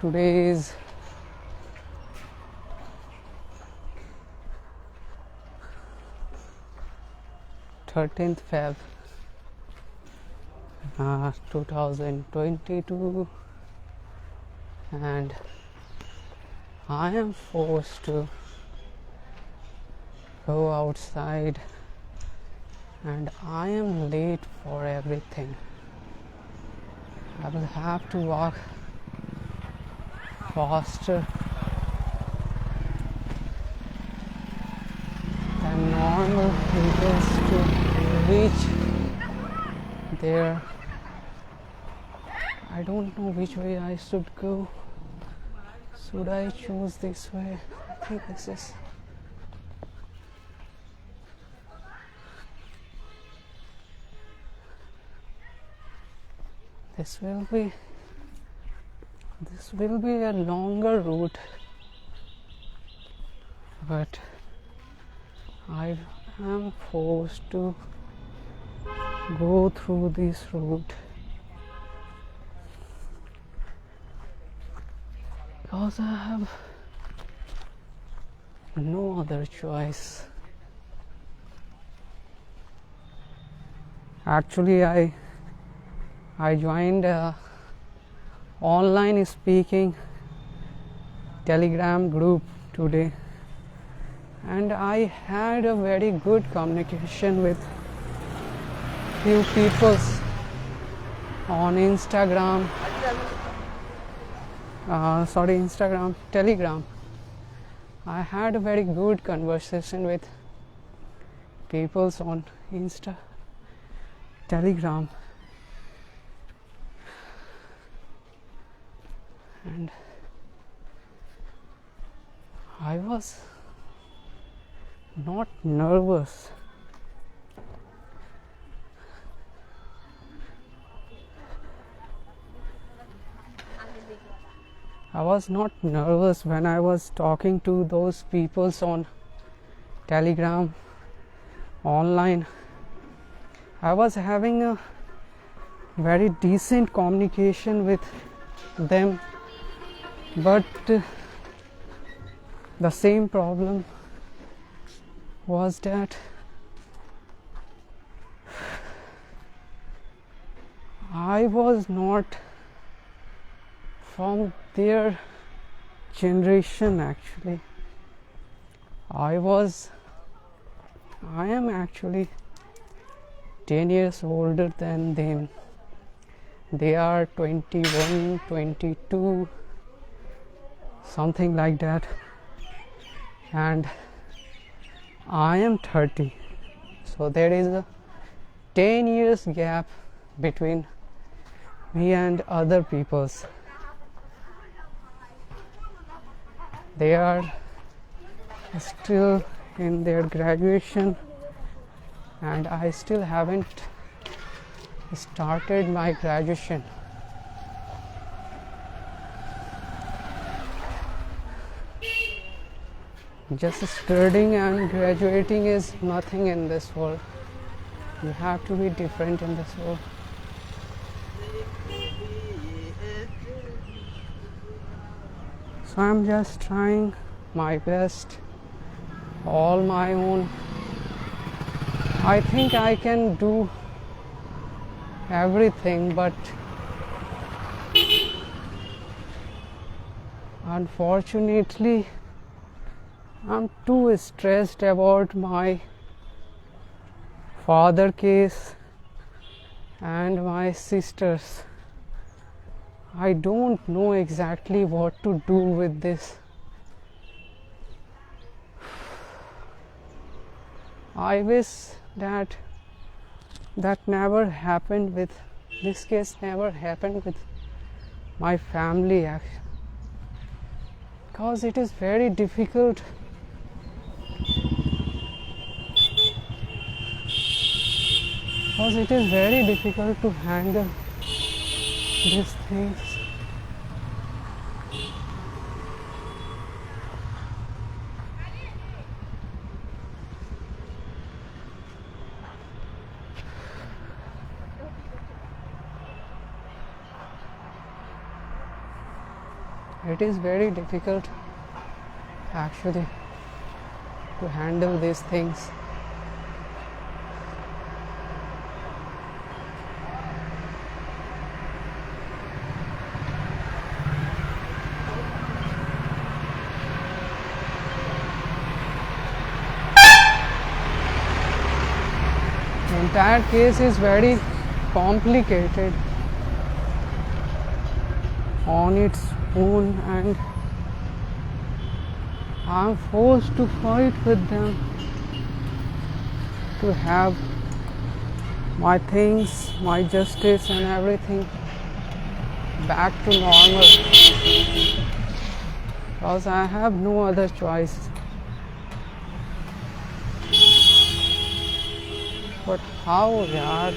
Today is 13th Feb 2022, and I am forced to go outside and I am late for everything. I will have to walk faster than normal vehicles to reach there. I don't know which way I should go. Should I choose this way? I think this is. This will be a longer route, but I am forced to go through this route because I have no other choice. Actually, I joined a online speaking Telegram group today, and I had a very good communication with few people on Telegram. I had a very good conversation with people on Telegram, and I was not nervous. I was not nervous when I was talking to those people on Telegram online. I was having a very decent communication with them, but the same problem was that I was not from their generation. Actually, I am actually 10 years older than them. They are 21, 22, something like that, and I am 30. So there is a 10 years gap between me and other peoples. They are still in their graduation, and I still haven't started my graduation. Just studying and graduating is nothing in this world. You have to be different in this world. So I'm just trying my best, all my own. I think I can do everything, but unfortunately I'm too stressed about my father case and my sisters. I don't know exactly what to do with this. I wish that never happened with this case, never happened with my family, because it is very difficult to handle these things. It is very difficult actually to handle these things. The entire case is very complicated on its own, and I'm forced to fight with them to have my things, my justice and everything back to normal, because I have no other choice. But how, yaar?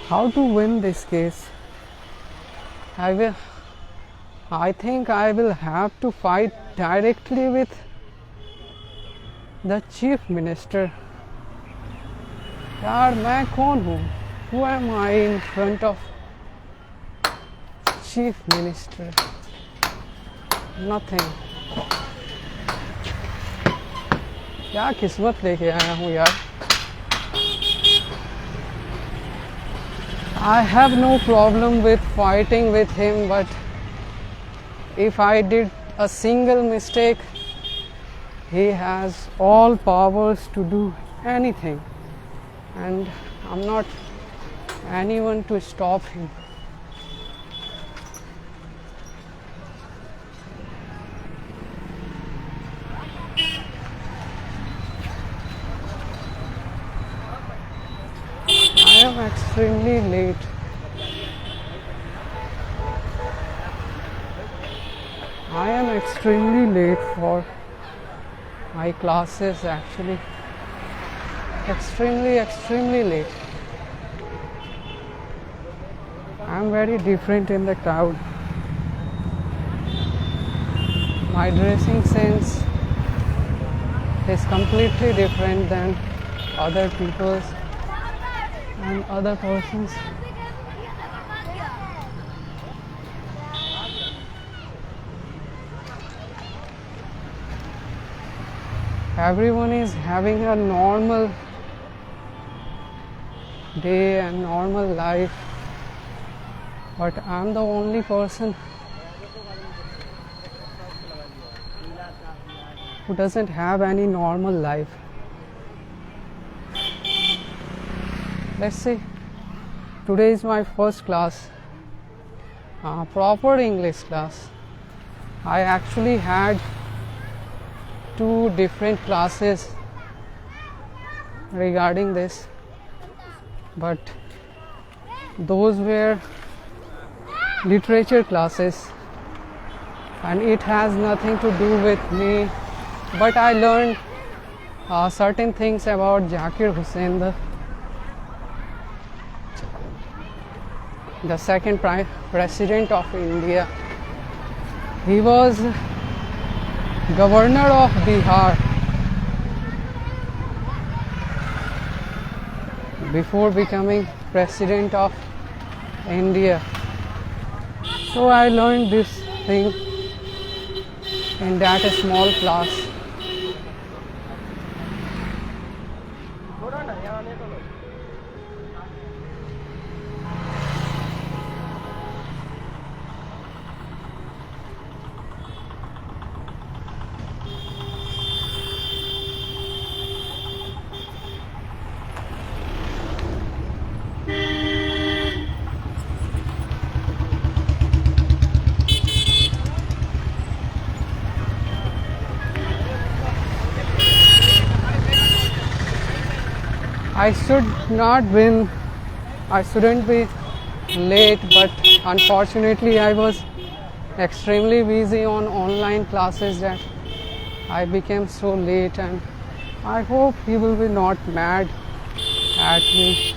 How to win this case? I think I will have to fight directly with the chief minister. यार मैं कौन हूँ? Who am I in front of chief minister? Nothing. क्या किस्मत लेके आया हूँ यार. I have no problem with fighting with him, but if I did a single mistake, he has all powers to do anything, and I'm not anyone to stop him. I am extremely late. I am extremely late for my classes actually. Extremely late. I am very different in the crowd. My dressing sense is completely different than other people's and other persons. Everyone is having a normal day and normal life, but I'm the only person who doesn't have any normal life. Let's see, today is my first class, proper English class. I actually had 2 different classes regarding this, but those were literature classes and it has nothing to do with me, but I learned certain things about Zakir Hussain, the second Prime President of India. He was Governor of Bihar before becoming President of India. So I learned this thing in that small class. I shouldn't be late, but unfortunately I was extremely busy on online classes that I became so late, and I hope he will be not mad at me.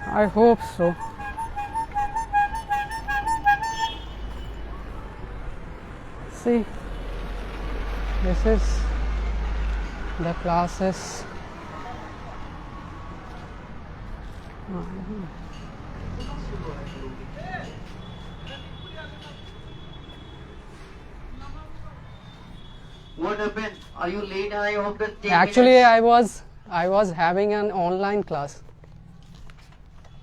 I hope so. see, this is the classes. What happened? Are you late? I hope that 10 Actually, minutes. I was having an online class.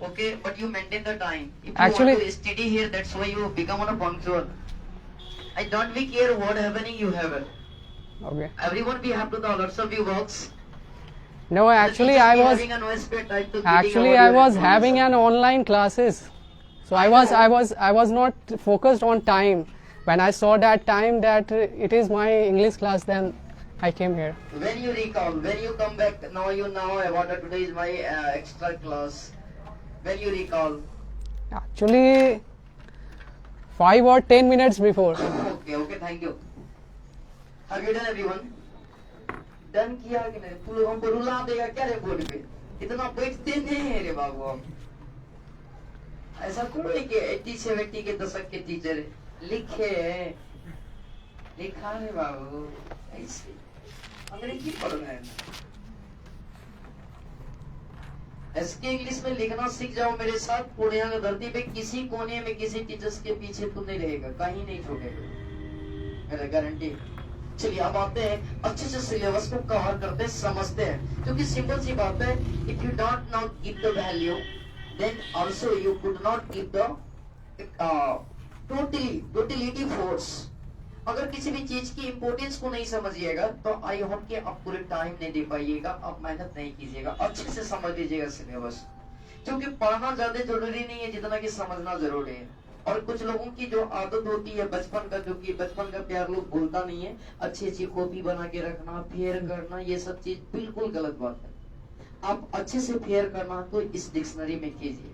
Okay, but you maintain the time. If you Actually- want to study here, that's why you become on a punctual. I don't be care what happening you have. Okay. Everyone we have to the lots of you works. No, actually, I was having a no space time to actually getting I about was your having information. an online classes. So I was not focused on time. When I saw that time that it is my English class, then I came here. When you recall, when you come back, now you know about that today is my extra class. When you recall. Actually, 5 or 10 minutes before. Okay, thank you. Have you done everyone? Done किया कि नहीं? तू लोग हमको रुला देगा क्या रे बोर्ड पे? इतना बैठते नहीं है रे बाबू हम। ऐसा कौन है कि 80 70 के दशक के टीचर लिखे लिखा है बाबू ऐसे अंग्रेजी पढ़ना है एसके इंग्लिश में लिखना सीख जाओ मेरे साथ। पूर्णिया की धरती पे किसी कोने में किसी टीचर्स के पीछे तू नहीं रहेगा, कहीं नहीं छूटेगा, मेरा गारंटी। चलिए अब आते हैं अच्छे से सिलेबस को कवर करते हैं, समझते हैं, क्योंकि सिंपल सी बात है, if you don't not give the value then also you could not give the totality force. अगर किसी भी चीज की इंपोर्टेंस को नहीं समझिएगा तो आई होप कि आप पूरे टाइम नहीं दे पाइएगा, आप मेहनत नहीं कीजिएगा, अच्छे से समझ लीजिएगा सिलेबस, क्योंकि पढ़ना ज्यादा जरूरी नहीं है जितना कि समझना जरूरी है। और कुछ लोगों की जो आदत होती है बचपन का, जो कि बचपन का प्यार लोग भूलता नहीं है, अच्छी अच्छी कॉपी बना के रखना, फेयर करना, ये सब चीज बिल्कुल गलत बात है। आप अच्छे से फेयर करना तो इस डिक्शनरी में कीजिए,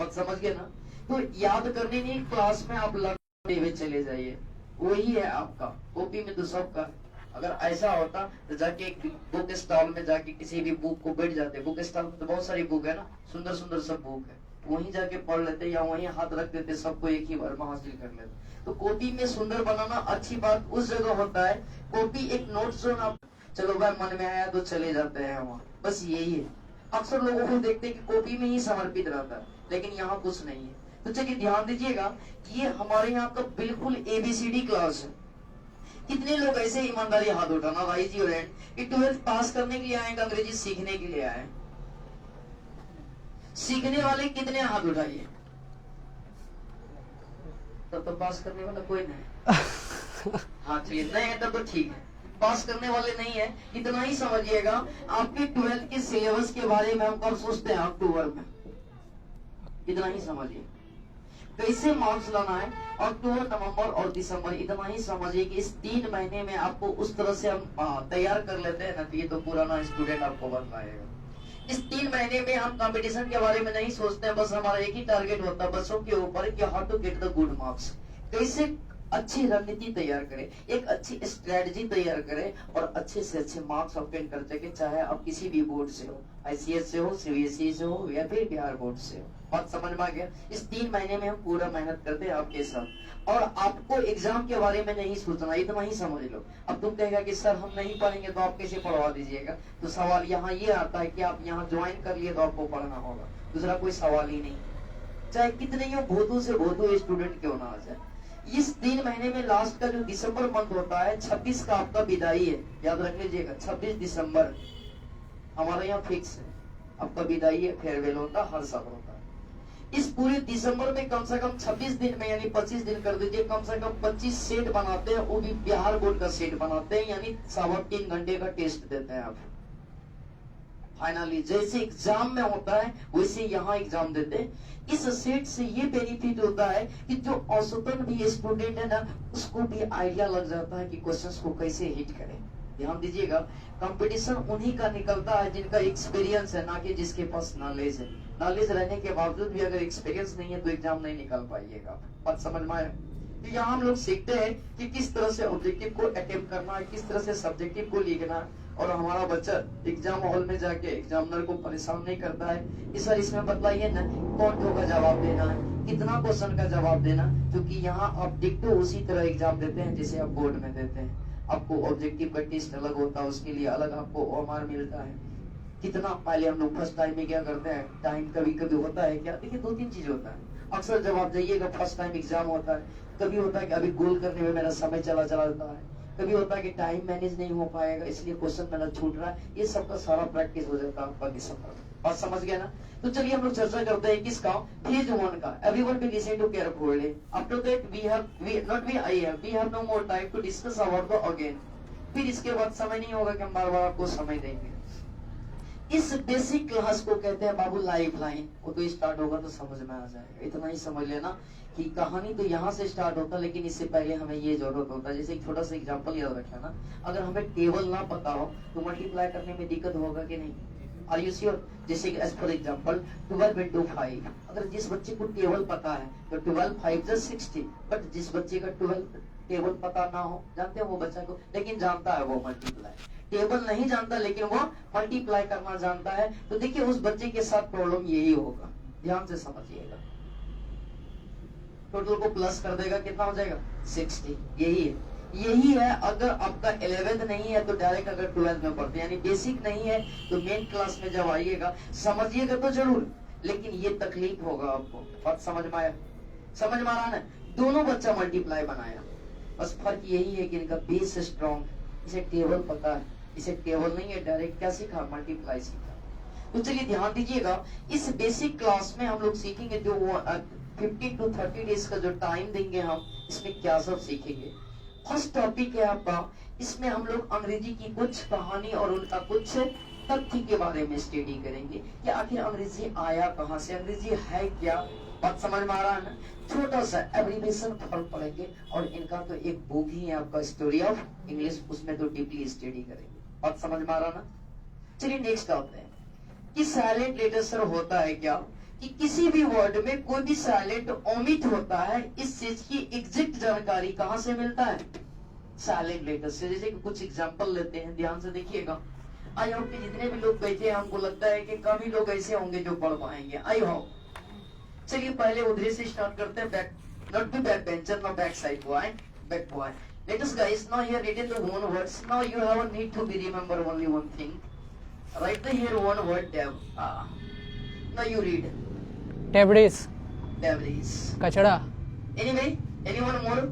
मत समझ गए ना? तो याद करने नहीं, क्लास में आप लड़ते हुए चले जाइए, वही है आपका, कॉपी में तो सबका। अगर ऐसा होता तो जाके एक बुक स्टॉल में जाके किसी भी बुक को बैठ जाते, बुक स्टॉल में तो बहुत सारी बुक है ना, सुंदर सुंदर सब बुक है, वहीं जाके पढ़ लेते या वहीं हाथ रख देते, सबको एक ही बार में हासिल कर लेते। तो कॉपी में सुंदर बनाना अच्छी बात उस जगह होता है, कॉपी एक नोट जोन, आप चलो भाई मन में आया तो चले जाते हैं वहाँ, बस यही है। अक्सर लोगों को देखते हैं कि कॉपी में ही समर्पित रहता है, लेकिन यहाँ कुछ नहीं है। तो चलिए ध्यान दीजिएगा कि ये हमारे यहाँ का बिल्कुल एबीसीडी क्लास है। कितने लोग ऐसे ईमानदारी हाथ उठाना भाई जी, और 12th पास करने के लिए आए, अंग्रेजी सीखने के लिए आए? सीखने वाले कितने हाथ उठाइए? तब तो पास करने वाला कोई नहीं। हाँ चलिए, नहीं है तब तो ठीक है, पास करने वाले नहीं है। इतना ही समझिएगा, आपके 12th के सिलेबस के बारे में हम कब सोचते हैं? अक्टूबर में। इतना ही समझिए कैसे मार्क्स लाना है, अक्टूबर नवंबर और दिसंबर। इतना ही समझिए कि इस 3 महीने में आपको उस तरह से हम तैयार कर लेते हैं ना, तो ये तो पुराना स्टूडेंट आपको बन पाएगा। इस 3 महीने में हम कंपटीशन के बारे में नहीं सोचते हैं, बस हमारा एक ही टारगेट होता है बच्चों के ऊपर कि how to get the good marks, कैसे अच्छी रणनीति तैयार करें, एक अच्छी स्ट्रेटजी तैयार करें और अच्छे से अच्छे मार्क्स ऑब्टेन कर सके, चाहे आप किसी भी बोर्ड से हो, आईसीएस से हो, सीबीएसई से हो या फिर बिहार बोर्ड से हो। बात समझ में आ गया? इस 3 महीने में हम पूरा मेहनत करते हैं आपके साथ, और आपको एग्जाम के बारे में नहीं सोचना, इतना ही समझ लो। अब तुम कहेगा कि सर हम नहीं पढ़ेंगे तो आप कैसे पढ़वा दीजिएगा? तो सवाल यहाँ ये आता है कि आप यहाँ ज्वाइन कर लिए तो आपको पढ़ना होगा, दूसरा कोई सवाल ही नहीं, चाहे कितने ही भोतू से भोतू स्टूडेंट क्यों ना आ जाए। इस 3 महीने में लास्ट का जो दिसंबर मंथ होता है, 26 का आपका विदाई है, याद रख लीजिएगा, 26 दिसंबर हमारा यहाँ फिक्स है, आपका विदाई है, फेयरवेल होता है, हर साल होता है। इस पूरे दिसंबर में कम से कम 26 दिन में, यानी 25 दिन कर दीजिए, कम से कम 25 सेट बनाते हैं, वो भी बिहार बोर्ड का सेट बनाते हैं, यानी 3.25 घंटे का टेस्ट देते हैं आप। फाइनली जैसे एग्जाम में होता है वैसे यहाँ एग्जाम देते हैं। इस सेट से ये बेनिफिट होता है कि जो औसतन भी स्टूडेंट है ना, उसको भी आइडिया लग जाता है कि क्वेश्चंस को कैसे हिट करें। ध्यान दीजिएगा, कंपटीशन उन्हीं का निकलता है जिनका एक्सपीरियंस है, ना कि जिसके पास नॉलेज है। नॉलेज रहने के बावजूद भी अगर एक्सपीरियंस नहीं है तो एग्जाम नहीं निकल पाइएगा। बात समझ में आए? तो यहाँ हम लोग सीखते हैं कि किस तरह से ऑब्जेक्टिव को अटेम्प्ट करना है, किस तरह से सब्जेक्टिव को लिखना है, और हमारा बच्चा एग्जाम हॉल में जाके एग्जामिनर को परेशान नहीं करता है कि सर इसमें बतलाइए ना कौन का जवाब देना है, कितना क्वेश्चन का जवाब देना, क्योंकि यहाँ आप डिक्टो उसी तरह एग्जाम देते हैं जैसे आप बोर्ड में देते हैं। आपको ऑब्जेक्टिव का टेस्ट अलग होता है, उसके लिए अलग आपको ओएमआर मिलता है। कितना पहले हम लोग फर्स्ट टाइम में क्या करते हैं, टाइम कभी कभी होता है क्या, देखिए 2-3 चीज होता है। अक्सर जब आप जाइएगा फर्स्ट टाइम एग्जाम होता है, कभी होता है कि अभी गोल करने में मेरा समय चला जाता है, कभी होता है कि टाइम मैनेज नहीं हो पाएगा इसलिए क्वेश्चन मेरा छूट रहा है। ये सबका सारा प्रैक्टिस हो जाता है आपका दिसंबर में। बात समझ गया ना? तो चलिए हम लोग चर्चा करते हैं किसका, फेज 1 का। Everyone be listen to carefully. After that we have no more time to discuss about the again. फिर इसके बाद समय नहीं होगा कि हम बार बार आपको समय देंगे। इस बेसिक क्लास को कहते हैं बाबू लाइफ लाइन। वो तो स्टार्ट होगा तो समझ में आ जाएगा। इतना ही समझ लेना कि कहानी तो यहाँ से स्टार्ट होता है, लेकिन इससे पहले हमें ये जरूरत होता है। जैसे एक छोटा सा एग्जांपल याद रखना ना, अगर हमें टेबल ना पता हो तो मल्टीप्लाई करने में दिक्कत होगा कि नहीं? Are you sure? जैसे एज फॉर एग्जांपल 12 into 5, अगर जिस बच्चे को टेबल पता है तो 12 5 60, बट जिस बच्चे का 12 टेबल पता ना हो, जानते हो वो बच्चा को, लेकिन जानता है वो मल्टीप्लाई। टेबल नहीं जानता लेकिन वो मल्टीप्लाई करना जानता है। तो देखिए उस बच्चे के साथ प्रॉब्लम यही होगा, ध्यान से समझिएगा। टोटल को प्लस कर देगा, कितना हो जाएगा? 60। यही है अगर आपका 11th नहीं है तो डायरेक्ट अगर 12th में पढ़ते, यानी बेसिक नहीं है तो मेन क्लास में जब आइएगा समझिएगा तो जरूर, लेकिन ये तकलीफ होगा आपको। बात समझ में आया? समझ में आ रहा ना? दोनों बच्चा मल्टीप्लाई बनाया, बस फर्क यही है कि इनका बेस स्ट्रॉन्ग, इसे टेबल पता है, इसे टेबल नहीं है, डायरेक्ट क्या सीखा? मल्टीप्लाई सीखा। तो चलिए ध्यान दीजिएगा, इस बेसिक क्लास में हम लोग सीखेंगे जो 15 to 30 डेज का जो टाइम देंगे हम, इसमें क्या सब सीखेंगे। फर्स्ट टॉपिक है आपका, इसमें हम लोग अंग्रेजी की कुछ कहानी और उनका कुछ तथ्य के बारे में स्टडी करेंगे कि आखिर अंग्रेजी आया कहाँ से, अंग्रेजी है क्या। बात समझ में आ रहा है ना? छोटा सा एब्रीविएशन फॉर्म पढ़ेंगे और इनका तो एक बुक ही है आपका स्टोरी ऑफ इंग्लिश, उसमें तो डीपली स्टडी करेंगे। बात समझ में आ रहा ना? चलिए नेक्स्ट आते हैं कि साइलेंट लेटर सर होता है क्या, कि किसी भी वर्ड में कोई भी साइलेंट ओमिट होता है, इस चीज की एग्जैक्ट जानकारी कहाँ से मिलता है? साइलेंट लेटर से। जैसे कि कुछ एग्जांपल लेते हैं, ध्यान से देखिएगा। आई होप कि जितने भी लोग बैठे हैं हमको लगता है कि कम ही लोग ऐसे होंगे जो पढ़ पाएंगे, आई होप। चलिए पहले उधर से स्टार्ट करते हैं, back, not be back bencher, no back side boy, back boy. Let us guys now here written the one words. Now you have a need to be remember only one thing. Write the here one word tab. Now you read. टेबड़ीज, Debris. कचड़ा, Anyway, anyone more?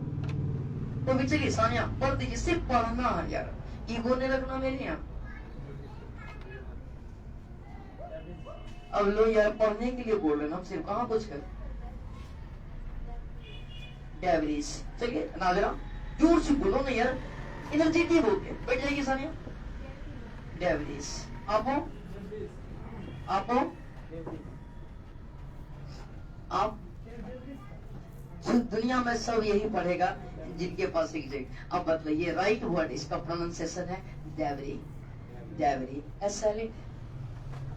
तो भी चलिए सानिया पढ़ दीजिए, सिर्फ पढ़ना है यार, ईगो नहीं रखना मेरे यहाँ। अब लोग यार पढ़ने के लिए बोल रहे हैं, हम सिर्फ कहाँ पूछ कर। Debris. चलिए नाजरा जोर से बोलो ना यार, एनर्जेटिक हो के बैठ जाएगी सानिया। Debris. आप हो? आप हो? आप दुनिया में सब यही पढ़ेगा जिनके पास एग्जैक्ट। अब बतलाइए राइट वर्ड, इसका प्रोनाउंसिएशन है डेवरी, डेवरी एसएलए।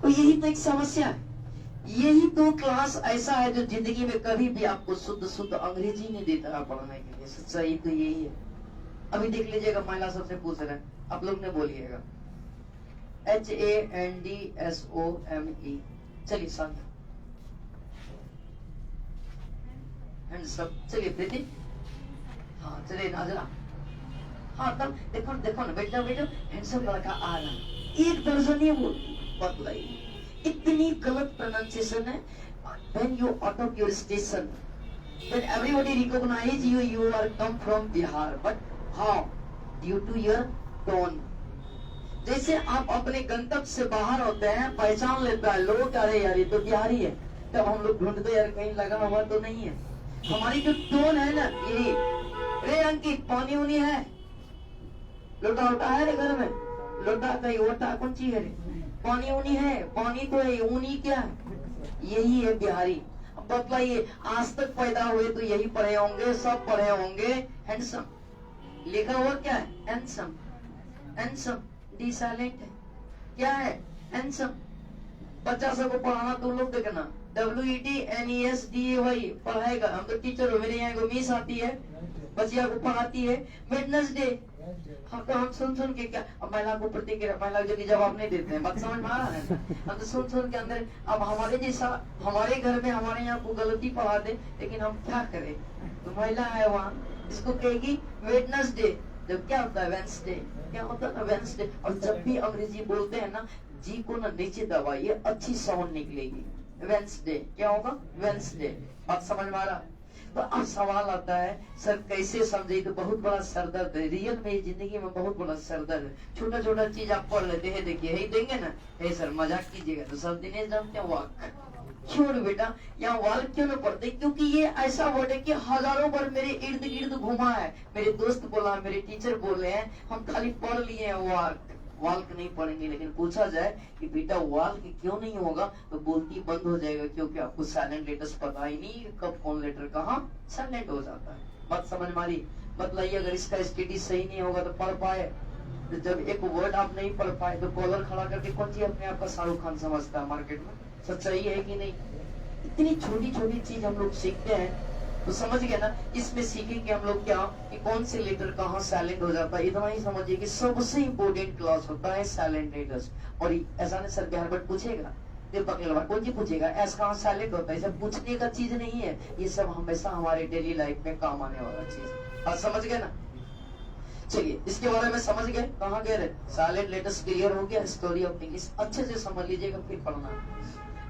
तो यही तो एक समस्या है, यही तो क्लास ऐसा है जो जिंदगी में कभी भी आपको शुद्ध शुद्ध अंग्रेजी नहीं देता है पढ़ने के लिए। सच्चाई तो यही है। अभी देख लीजिएगा, महिला सबसे पूछ रहे हैं, आप लोग ने बोलिएगा HANDSOME। चलिए सानिया सब, चलिए प्रीति, हाँ चलिए नाजरा, हाँ तब देखो देखो ना, बैठ जाओ बैठ जाओ। हैंडसम लड़का आ रहा है, एक दर्जन ही वो बतलाइए, इतनी गलत प्रोनाउंसिएशन है। When you out of your station, then everybody recognize you, you are come from Bihar, but how? Due to your tone. जैसे आप अपने गंतव्य से बाहर होते हैं, पहचान लेता है लोग, अरे यार ये तो बिहारी है, तब हम लोग ढूंढते यार कहीं लगा हुआ तो नहीं है। हमारी जो टोन है ना, ये रे अंकित पानी उनी है, लोटा उठा है रे घर में, लोटा कहीं ओटा कौन चीज है रे, पानी उनी है, पानी तो है, ऊनी क्या है, यही है बिहारी। अब बतलाइए, आज तक पैदा हुए तो यही पढ़े होंगे, सब पढ़े होंगे। हैंडसम लिखा हुआ क्या है? हैंडसम, हैंडसम डी साइलेंट है, क्या है? हैंडसम। बच्चा सबको पढ़ाना तो लोग देखना, WEDNESDAY पढ़ाएगा। हम तो टीचर हो, मेरे यहाँ को मिस आती है, बच्चिया को पढ़ाती है। वेडनेसडे हाँ तो हम सुन के क्या, अब महिला को प्रतिक्रिया, महिला जल्दी जवाब नहीं देते हैं, बात समझ में आ रहा है ना। हम तो सुन के अंदर, अब हमारे जैसा हमारे घर में हमारे यहाँ को गलती पढ़ा दे, लेकिन हम क्या करें। तो महिला है वहाँ, इसको कहेगी वेडनेसडे, जब क्या होता है वेंसडे, क्या होता है ना वेंसडे। और जब भी अंग्रेजी बोलते हैं ना, जी को ना नीचे दबाइए, अच्छी साउंड निकलेगी। वेंसडे क्या होगा, वेंसडे। बात समझ में आ रहा। तो अब सवाल आता है सर कैसे समझे, तो बहुत बड़ा सरदर्द है, रियल में जिंदगी में बहुत बड़ा सरदर्द है। छोटा छोटा चीज आप पढ़ लेते हैं, देखिए यही देंगे ना, हे सर मजाक कीजिएगा तो सब दिनेश जानते हैं वाक। क्यों रे बेटा यहाँ वाल क्यों न पढ़ते, क्योंकि ये ऐसा वर्ड है कि हजारों बार मेरे इर्द गिर्द घुमा है, मेरे दोस्त बोला, मेरे टीचर बोले हैं, हम खाली पढ़ लिए हैं वाक। वाल्क नहीं पढ़ेंगे, लेकिन पूछा जाए कि बेटा वाल्क क्यों नहीं होगा, तो बोलती बंद हो जाएगा, क्योंकि आपको साइलेंट लेटर्स पता ही नहीं कब कौन लेटर कहाँ साइलेंट हो जाता है। बात समझ मारी। बतलाइए अगर इसका स्टडी सही नहीं होगा तो पढ़ पाए, तो जब एक वर्ड आप नहीं पढ़ पाए तो कॉलर खड़ा करके कौन सी अपने आप का शाहरुख खान समझता है मार्केट में, सच्चाई है कि नहीं। इतनी छोटी छोटी चीज हम लोग सीखते हैं, तो समझ गए ना, इसमें सीखेंगे हम लोग क्या कि कौन से लेटर कहाँ साइलेंट हो जाता है। इतना ही समझिए कि सबसे इम्पोर्टेंट क्लास होता है साइलेंट लेटर्स। और ऐसा नहीं सर बिहार बट पूछेगा, कौन जी पूछेगा एस कहाँ साइलेंट होता है, सब पूछने का चीज नहीं है, ये सब हमेशा हमारे डेली लाइफ में काम आने वाला चीज। आप समझ गए ना। चलिए इसके बारे में समझ गए, कहाँ गए रहे, साइलेंट लेटर्स क्लियर हो गया। स्टोरी ऑफ इंग्लिश अच्छे से समझ लीजिएगा, फिर पढ़ना।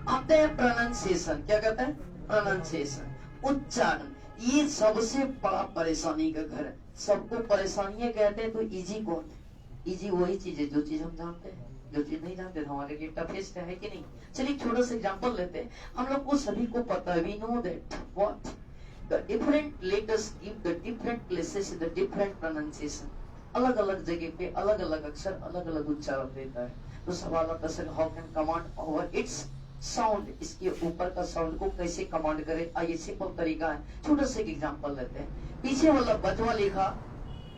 आते हैं प्रोनाउंसिएशन। क्या कहते हैं, प्रोनाउंसिएशन, उच्चारण। ये सबसे बड़ा परेशानी का घर है, सबको परेशानियां कहते हैं। तो इजी कौन है, इजी वही चीज है जो चीज हम जानते हैं, जो चीज नहीं जानते तो हमारे लिए टफेस्ट है कि नहीं। चलिए छोटा सा एग्जांपल लेते हैं, हम लोग को सभी को पता है, we know that what the different letters give the different places the different pronunciation. अलग अलग जगह पे अलग अलग अक्षर अलग अलग उच्चारण देता है। तो सवाल आता है how can command over it's sound, इसके ऊपर का साउंड को कैसे कमांड करे। आइए सिंपल तरीका है, छोटा सा एग्जांपल लेते हैं। पीछे वाला बचवा लिखा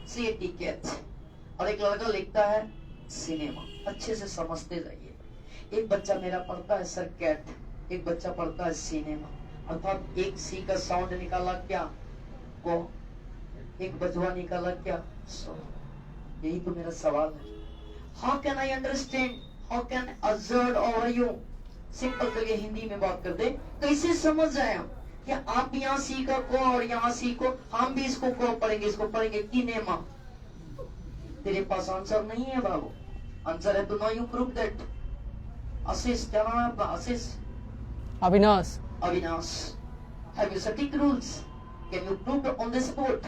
सी टिकट, और एक लड़का लिखता है सिनेमा। अच्छे से समझते जाइए। एक बच्चा मेरा पढ़ता है सर कैट, एक बच्चा पढ़ता है सिनेमा, अर्थात एक सी का साउंड निकाला क्या को, एक बचवा निकाला क्या सो। यही तो मेरा सवाल है, how can I understand, how can observe over you. Simple चलिए हिंदी में बात करते, कैसे समझ जाए हम कि आप यहाँ सी का को और यहाँ सी को, हम भी इसको को पढ़ेंगे, इसको पढ़ेंगे किनेमा। तेरे पास आंसर नहीं है बाबू, आंसर है तो no you prove that. Ashish, क्या नाम है आपका, Ashish Avinash, Avinash, have you studied rules, can you prove on the spot.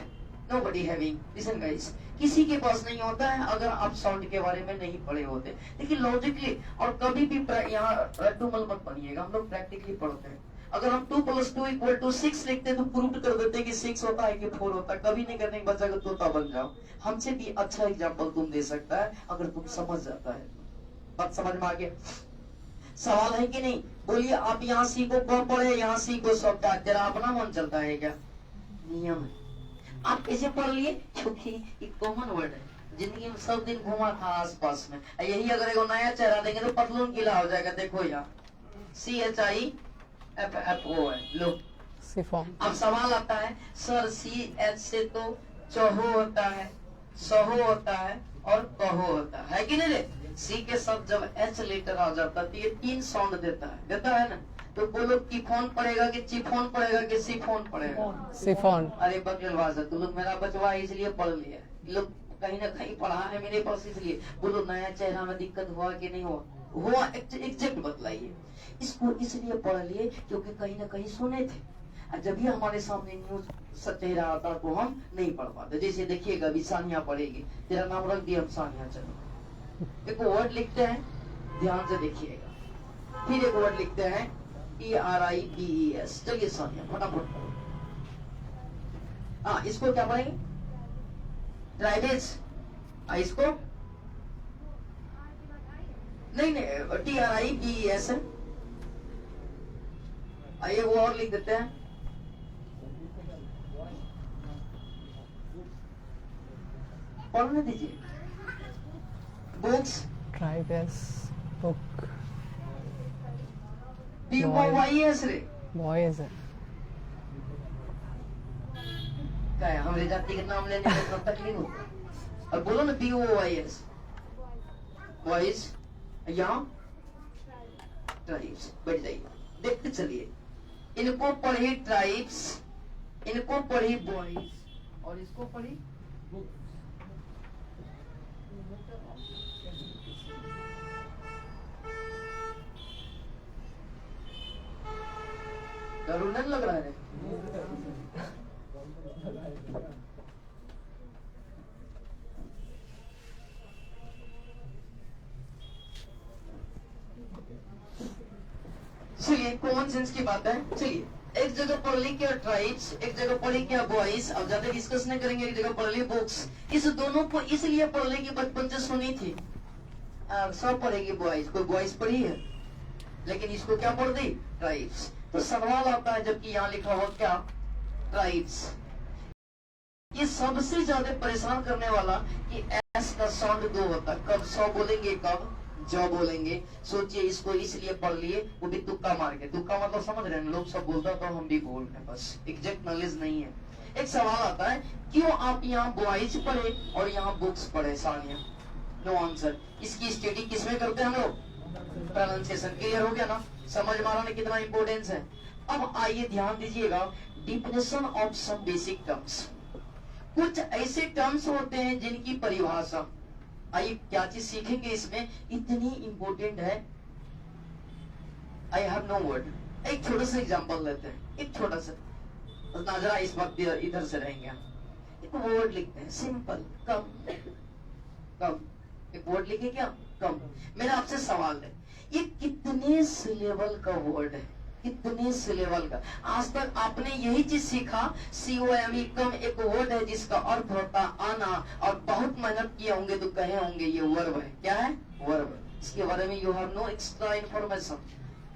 Nobody having, listen guys, किसी के पास नहीं होता है अगर आप साउंड के बारे में नहीं पढ़े होते। लेकिन लॉजिकली, और कभी भी यहाँ रट्टूमल मत बनिएगा, हम लोग प्रैक्टिकली पढ़ते हैं। अगर हम 2 + 2 = 6 लिखते तो प्रूव कर देते कि 6 होता है कि 4 होता है। कभी नहीं करने के बच्चा को तोता बन जाओ। हमसे भी अच्छा एग्जाम्पल तुम दे सकता है अगर तुम समझ जाता है। बात समझ में आ गया, सवाल है कि नहीं। बोलिए आप यहाँ सी को पढ़े, यहाँ सी को सब, तेरा अपना मन चलता है क्या, नियम है। आप कैसे पढ़ लिए, क्योंकि एक कॉमन वर्ड है, जिंदगी में सब दिन घुमा था आसपास में। यही अगर एक नया चेहरा देंगे तो पतलून गीला हो जाएगा। देखो यहाँ CHIFFO है, लो सिफॉन। अब सवाल आता है सर CH से तो चहो होता है, सहो होता है और कहो होता है कि नहीं रे। सी के साथ जब H लेटर आ जाता है तो ये 3 साउंड देता है ना। तो बोलो टिफोन पड़ेगा कि चिफोन पड़ेगा कि सिफोन पड़ेगा, सिफॉन। अरे बकलवाज है, तू लोग मेरा बचवा इसलिए पढ़ लिया, लोग कहीं ना कहीं पढ़ा है मेरे पास इसलिए। बोलो नया चेहरा में दिक्कत हुआ कि नहीं हुआ, एग्जैक्ट बतलाइए। इसको इसलिए पढ़ लिए क्योंकि कहीं ना कहीं सुने थे, और जब भी हमारे सामने न्यूज चेहरा आता तो हम नहीं पढ़ पाते। जैसे देखिएगा अभी सानिया पढ़ेगी, तेरा नाम रख दिया हम सानिया, चलो एक वर्ड लिखते हैं, ध्यान से देखिएगा। फिर एक वर्ड लिखते हैं TRIBES, चलिए सानिया फटाफट। हाँ इसको क्या पढ़ेंगे, ट्राइबेज। इसको नहीं TRIBES है। आइए वो और लिख देते हैं, पढ़ने दीजिए। बुक्स, ट्राइबेस, बुक, BOYS रे, बॉयज है। क्या है हमारे जाति के नाम लेने में इतना तकलीफ होता है। और बोलो ना BOYS, बॉयज। यहाँ ट्राइब्स। बैठ जाइए, देखते चलिए। इनको पढ़ी ट्राइब्स, इनको पढ़ी बॉयज और इसको पढ़ी बुक्स। डर नहीं लग रहा है? चलिए कॉमन सेंस की बात है। चलिए एक जगह पढ़ ली क्या ट्राइब्स, एक जगह पढ़ी क्या बॉयज। अब ज्यादा डिस्कस नहीं करेंगे। एक जगह पढ़ ली बुक्स। इस दोनों को इसलिए पढ़ ली कि बचपन से सुनी थी। सब पढ़ेगी बॉयज, कोई बॉयज पढ़ी है, लेकिन इसको क्या पढ़ दी? ट्राइब्स। तो सवाल आता है, जबकि यहाँ लिखा हो क्या? ट्राइब्स। ये सबसे ज्यादा परेशान करने वाला कि एस का साउंड दो होता है। कब सौ बोलेंगे, कब जो बोलेंगे। सोचिए इसको इसलिए पढ़ लिए, वो भी तुक्का मार के। तुक्का मतलब समझ रहे हैं, लोग सब बोलता तो हम भी बोल रहे हैं, बस एग्जैक्ट नॉलेज नहीं है। एक सवाल आता है, क्यों आप यहाँ बॉयज पढ़े और यहाँ बुक्स पढ़े? Sania, no answer. इसकी स्टडी किसमें करते हैं हम लोग? प्रोनाउंसिएशन। क्लियर हो गया ना? समझ मारा ने कितना इंपॉर्टेंस है। अब आइए ध्यान दीजिएगा, definition of some basic terms. कुछ ऐसे टर्म्स होते हैं जिनकी परिभाषा, आइए क्या चीज सीखेंगे इसमें, इतनी इंपॉर्टेंट है। I have no word. एक छोटा सा एग्जांपल लेते हैं, एक छोटा सा। नाजरा इस वक्त इधर से रहेंगे। एक वर्ड लिखते हैं, सिंपल, कम। कम, एक वर्ड लिखे क्या? कम। मेरा आपसे सवाल है, ये कितने सिलेबल का वर्ड है? कितने सिलेबल का? आज तक आपने यही चीज सीखा, COME, कम एक वर्ड है जिसका अर्थ होता आना, और बहुत मेहनत किए होंगे तो कहे होंगे ये वर्ब है। क्या है? वर्ब। इसके बारे में you have no extra information.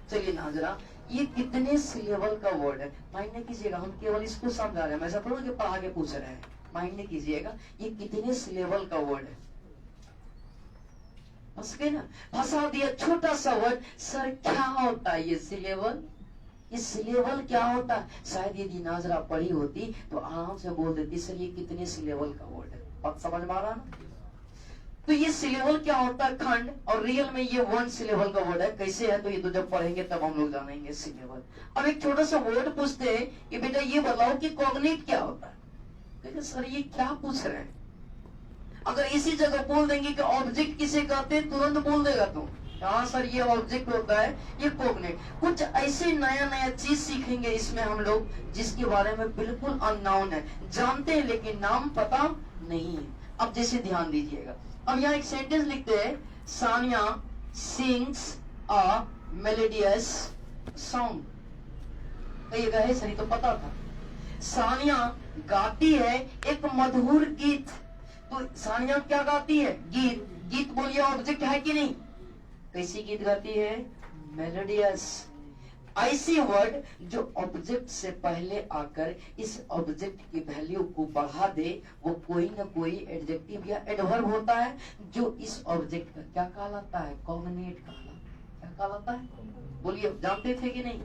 चलिए नाजरा, ये कितने सिलेबल का वर्ड है? माइंड नहीं कीजिएगा, हम केवल इसको समझा रहे हैं, ऐसा थोड़ा कि पढ़ा के पूछ रहे हैं। माइंड नहीं कीजिएगा, ये कितने सिलेबल का वर्ड है? फंस गए ना? फंसा दिया। छोटा सा वर्ड। सर क्या होता है ये सिलेबल? ये सिलेबल क्या होता है? शायद यदि नाजरा पढ़ी होती तो आराम से बोल देती, सर ये कितने सिलेबल का वर्ड है। बात समझ में आ रहा ना? तो ये सिलेबल क्या होता है? खंड। और रियल में ये 1 सिलेबल का वर्ड है। कैसे है? तो ये तो जब पढ़ेंगे तब हम लोग जानेंगे सिलेबल। अब एक छोटा सा वर्ड पूछते हैं कि बेटा ये बताओ कि कॉग्निट क्या होता है? कहते सर ये क्या पूछ रहे हैं? अगर इसी जगह बोल देंगे कि ऑब्जेक्ट किसे कहते हैं, तुरंत बोल देगा तुम। हाँ सर ये ऑब्जेक्ट होता है, ये कॉग्निट। कुछ ऐसे नया नया चीज सीखेंगे इसमें हम लोग जिसके बारे में बिल्कुल अननोन है। जानते हैं लेकिन नाम पता नहीं है। अब जैसे ध्यान दीजिएगा, अब यहाँ एक सेंटेंस लिखते हैं, Sania sings a melodious song. ये गए सही तो पता था। सानिया गाती है एक मधुर गीत। तो सानिया क्या गाती है? गीत। गीत बोलिए ऑब्जेक्ट है कि नहीं? कैसी गीत गाती है? मेलोडियस। ऐसी वर्ड जो ऑब्जेक्ट से पहले आकर इस ऑब्जेक्ट की वैल्यू को बढ़ा दे, वो कोई ना कोई एडजेक्टिव या एडवर्ब होता है जो इस ऑब्जेक्ट का क्या कहलाता है? कॉग्निट कहलाता। क्या कहलाता है? बोलिए, जानते थे कि नहीं?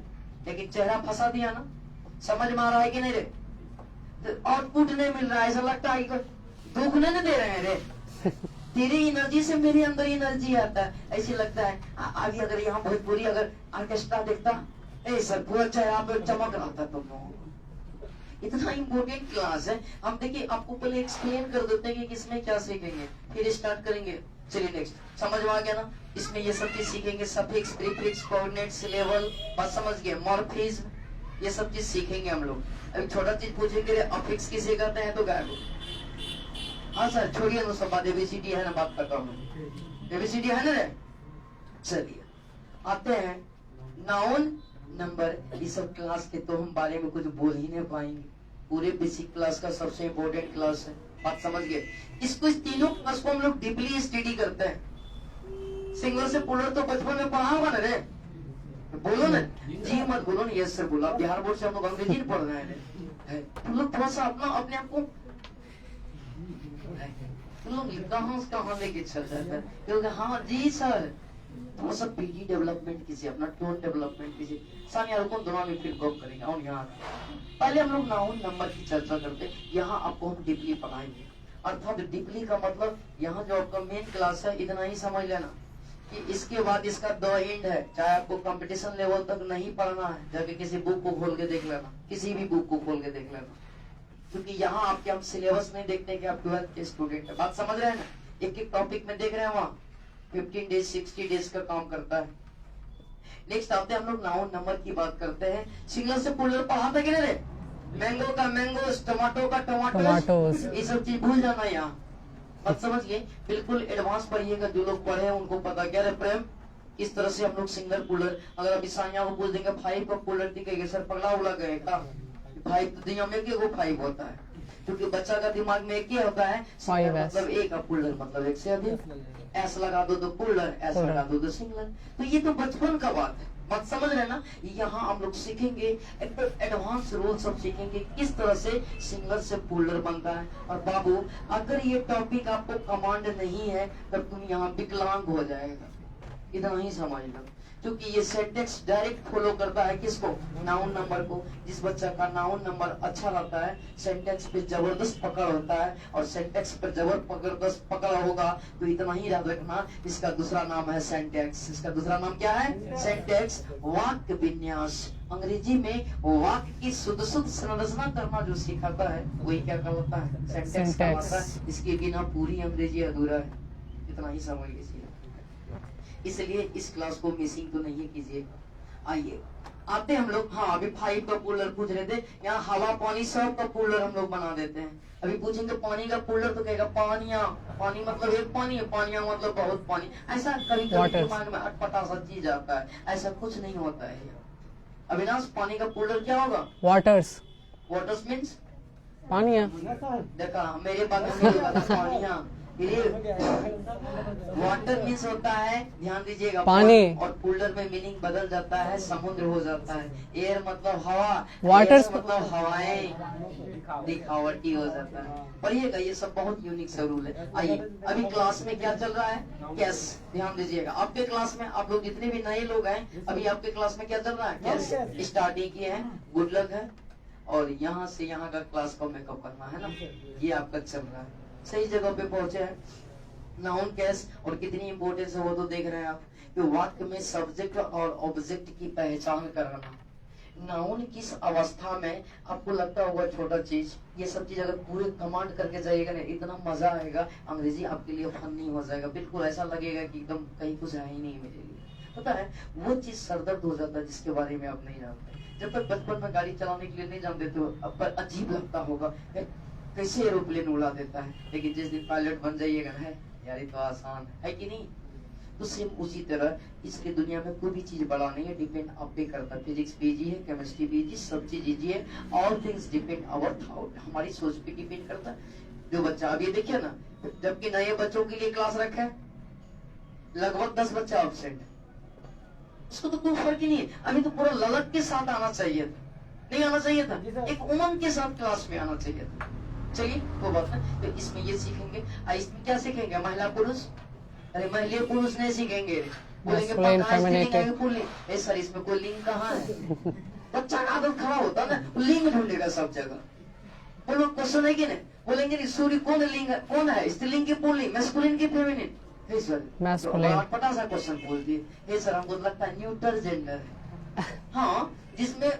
लेकिन चेहरा फंसा दिया ना? समझ में आ रहा है कि नहीं रे? तो आउटपुट नहीं मिल रहा है, ऐसा लगता है दुख नहीं दे रहे हैं रे। तेरी एनर्जी से मेरे अंदर एनर्जी आता है, ऐसे लगता है। अभी अगर यहाँ भोजपुरी अगर ऑर्केस्ट्रा देखता, ए सर पूरा चेहरा पे चमक रहा था तुम लोगों को। इतना इम्पोर्टेंट क्लास है। हम देखिए आपको पहले एक्सप्लेन कर देते हैं कि इसमें क्या सीखेंगे, फिर स्टार्ट करेंगे। चलिए नेक्स्ट। समझ में आ गया ना? इसमें ये सब चीज सीखेंगे, सफिक्स, प्रीफिक्स, कोऑर्डिनेट, सिलेबल, बात समझ गए, मॉर्फिज्म, ये सब चीज सीखेंगे हम लोग। अभी छोटा चीज पूछेंगे, अफिक्स किसे कहते हैं? तो गायब। हाँ सर छोड़िए ना सब बात, एबीसीडी है ना, बात करता हूँ। एबीसीडी है ना रे? चलिए आते हैं नाउन, नंबर। इस सब क्लास के तो हम बारे में कुछ बोल ही नहीं पाएंगे। पूरे बेसिक क्लास का सबसे इम्पोर्टेंट क्लास है। बात समझ गए? इसको इस तीनों क्लास को हम लोग डीपली स्टडी करते हैं। सिंगल से पुलर तो बचपन में पढ़ा होगा ना रे? बोलो ना जी मत बोलो ना यस सर बोला। बिहार बोर्ड से हम लोग अंग्रेजी पढ़ रहे हैं। तुम लोग थोड़ा सा अपना अपने आप को कहाँ लेके चल जाता है? क्योंकि हाँ जी सर, थोड़ा सा पीडी डेवलपमेंट कीजिए, अपना टोन डेवलपमेंट कीजिए। सानिया रुको, दोनों में फिर गप करेंगे। और यहाँ पहले हम लोग नाउन नंबर की चर्चा करते हैं। यहाँ आपको हम डीपली पढ़ाएंगे। अर्थात डीपली का मतलब यहाँ जो आपका मेन क्लास है इतना ही समझ लेना कि इसके बाद इसका द एंड है। चाहे आपको कंपटीशन लेवल तक नहीं पढ़ना है, जाके किसी बुक को खोल के देख लेना, किसी भी बुक को खोल के देख लेना, क्योंकि यहाँ आपके हम सिलेबस नहीं देखते कि आप 12th के स्टूडेंट है। बात समझ रहे हैं ना? एक एक टॉपिक में देख रहे हैं वहाँ 15 डेज 60 डेज का काम करता है। नेक्स्ट आते हैं हम लोग नाउन नंबर की बात करते हैं। सिंगलर से प्लूरल पढ़ा था कि नहीं रे? मैंगो का मैंगोस, टमाटो का टमाटोस, ये सब चीज भूल जाना यहाँ। बात समझ गए? बिल्कुल एडवांस पढ़िएगा, जो लोग पढ़े हैं उनको पता क्या रे प्रेम किस तरह से हम लोग सिंगल प्लूरल। अगर अभी सानिया को बोल देंगे 5 का प्लूरल दिखेगा, सर पगला उड़ा गएगा। 5 तो दुनिया में एक 5 होता है, क्योंकि बच्चा का दिमाग में एक ही होता है, मतलब एक का प्लूरल मतलब एक से अधिक। एस लगा दो तो प्लूरल, एस लगा दो तो सिंगुलर। तो ये तो बचपन का बात है, बात समझ रहे ना? यहाँ हम लोग सीखेंगे एडवांस रूल सब सीखेंगे किस तरह से सिंगुलर से प्लूरल बनता है। और बाबू अगर ये टॉपिक आपको कमांड नहीं है तब तुम यहाँ विकलांग हो जाएगा, इतना ही समझ लो। क्योंकि ये सेंटेंस डायरेक्ट फॉलो करता है किसको? नाउन नंबर को। जिस बच्चा का नाउन नंबर अच्छा रहता है सेंटेंस पे जबरदस्त पकड़ होता है, और सेंटेंस पे जबरदस्त पकड़ होगा तो इतना ही याद रखना, इसका दूसरा नाम है सेंटेंस। इसका दूसरा नाम क्या है? सेंटेंस। वाक्य विन्यास, अंग्रेजी में वाक्य की शुद्ध संरचना करना जो सिखाता है वही क्या कहलाता है? सेंटेंस कहलाता है। इसके बिना पूरी अंग्रेजी अधूरा है, इतना ही समझ लीजिए। इसलिए इस क्लास को मिसिंग तो नहीं कीजिए। आइए आते हम लोग, हाँ अभी 5 का प्लूरल पूछ रहे थे। यहाँ हवा पानी सब का प्लूरल हम लोग बना देते हैं। अभी पूछेंगे पानी का प्लूरल तो कहेगा पानिया। पानी मतलब एक पानी है, पानिया मतलब बहुत पानी। ऐसा कभी कभी दिमाग में अटपटा सा चीज आता है, ऐसा कुछ नहीं होता है। अविनाश पानी का प्लूरल क्या होगा? वाटर्स। वाटर्स मीन्स पानिया। देखा मेरे बात में पानिया। वाटर मीन्स होता है, ध्यान दीजिएगा, पानी, और प्लूरल में मीनिंग बदल जाता है, समुद्र हो जाता है। एयर मतलब हवा, वाटर मतलब हवाएं, दिखावटी हो जाता है। पढ़िएगा, ये सब बहुत यूनिक सा रूल है। आइए अभी क्लास में क्या चल रहा है? कैस। ध्यान दीजिएगा, आपके क्लास में आप लोग जितने भी नए लोग हैं, अभी आपके क्लास में क्या चल रहा है? कैस स्टार्टिंग किए हैं, गुड लक है। और यहाँ से यहाँ का क्लास को मेकअप करना है ना, ये आपका चल रहा है, सही जगह पे पहुंचे हैं। नाउन केस और कितनी इंपॉर्टेंस है वो तो देख रहे हैं आप, कि वाक्य में सब्जेक्ट और ऑब्जेक्ट की पहचान कराना। नाउन किस अवस्था में आपको लगता होगा छोटा चीज, ये सब चीज अगर पूरे कमांड करके जाइएगा ना, इतना मजा आएगा, अंग्रेजी आपके लिए फनी हो जाएगा। बिल्कुल ऐसा लगेगा कि एकदम कहीं कुछ है ही नहीं मेरे लिए। पता है वो चीज सरदर्द हो जाता है जिसके बारे में आप नहीं जानते। जब तक बचपन में गाड़ी चलाने के लिए नहीं जानते तो अब अजीब लगता होगा कैसे एरोप्लेन उड़ा देता है, लेकिन जिस दिन पायलट बन जाइएगा ना, यार ये तो आसान है कि नहीं? तो सेम उसी तरह इसके दुनिया में कोई भी चीज बड़ा नहीं है, डिपेंड आप पे करता है। फिजिक्स भी इजी है, केमिस्ट्री भी इजी, सब चीज इजी है। All things depend our thought, हमारी सोच पे डिपेंड करता है। जो बच्चा अभी देखिए ना, जबकि नए बच्चों के लिए क्लास रखा है, लगभग 10 बच्चा एब्सेंट, उसको तो कोई फर्क ही नहीं है। अभी तो पूरा ललक के साथ आना चाहिए था, नहीं आना चाहिए था, एक उमंग के साथ क्लास में आना चाहिए था। चलिए वो बात है। तो इसमें ये सीखेंगे, इसमें क्या सीखेंगे? महिला पुरुष, अरे महिला पुरुष नहीं सीखेंगे, बोलेंगे सर इसमें कोई लिंग कहाँ है? बच्चा का आदत खराब होता है ना, लिंग ढूंढेगा सब जगह। बोलो क्वेश्चन है कि नहीं? बोलेंगे सूर्य कौन लिंग है, कौन है? स्त्रीलिंग की पुल्लिंग, मैस्कुलिन की फेमिनिन? पटा सा क्वेश्चन बोल दिए सर, हमको लगता है न्यूट्रल जेंडर है। हाँ, जिसमें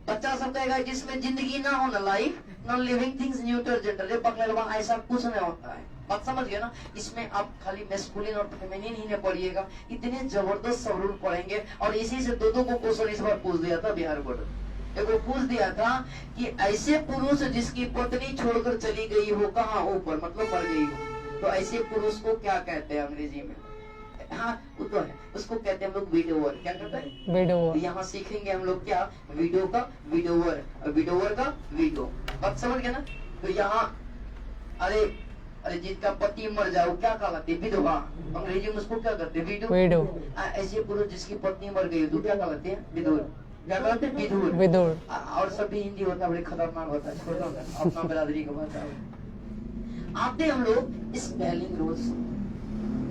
बच्चा सब कहेगा जिसमें जिंदगी ना हो, ना life, non living things, neutral gender. पकड़वा ऐसा कुछ नहीं होता है, बात समझ गए ना? इसमें आप खाली मैस्कुलिन और फेमिनिन ही नहीं पढ़िएगा, इतने जबरदस्त सब रूल पढ़ेंगे। और इसी से दो को क्वेश्चन इस बार पूछ दिया था बिहार बोर्ड। देखो पूछ दिया था कि ऐसे पुरुष जिसकी पत्नी छोड़कर चली गई हो, कहाँ? ऊपर, मतलब मर गई हो, तो ऐसे पुरुष को क्या कहते हैं अंग्रेजी में? हाँ वो तो है, उसको कहते हैं हम लोग विडोवर। क्या कहते हैं? विडोवर। यहाँ सीखेंगे हम लोग क्या? विडो का विडोवर, विडोवर का विडो। बात समझ गए ना? तो यहाँ अरे जिसका पति मर जाए वो क्या कहलाते? विधवा। अंग्रेजी में उसको क्या कहते हैं? विडो। ऐसे पुरुष जिसकी पत्नी मर गई तो क्या कहलाते हैं? विधुर। क्या कहते हैं? विधुर। और सभी हिंदी होता है, बड़े खतरनाक होता है, छोटा अपना बिरादरी का होता है। आते हम लोग स्पेलिंग रूल्स,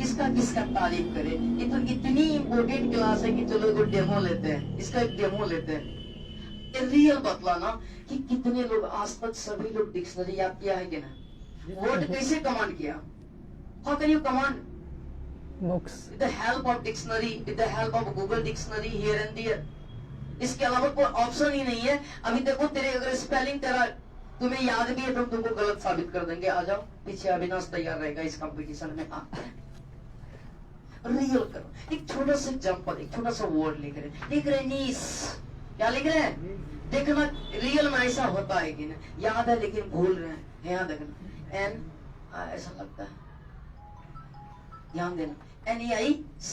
किसका तारीफ करें? ये तो इतनी इम्पोर्टेंट क्लास है कि चलो एक डेमो लेते हैं, इसका एक डेमो लेते हैं। रियल बतलाना कि कितने लोग आज तक, सभी लोग डिक्शनरी याद किया है कि ना? वर्ड कैसे कमांड किया? How can you command? Books With the help of dictionary, with the help of Google dictionary here and there. इसके अलावा कोई ऑप्शन ही नहीं है। अभी देखो तेरे अगर स्पेलिंग तेरा तुम्हें याद भी है तो हम तुमको गलत साबित कर देंगे। आ जाओ पीछे, अविनाश तैयार रहेगा इस कंपटीशन में। रियल करो। एक छोटा सा एग्जांपल, एक छोटा सा वर्ड लिख रहे नीस। क्या लिख रहे हैं? देखना रियल में ऐसा होता है कि नहीं, याद है लेकिन भूल रहे हैं। यहाँ देखना एन, ऐसा लगता है, ध्यान देना। NEIC,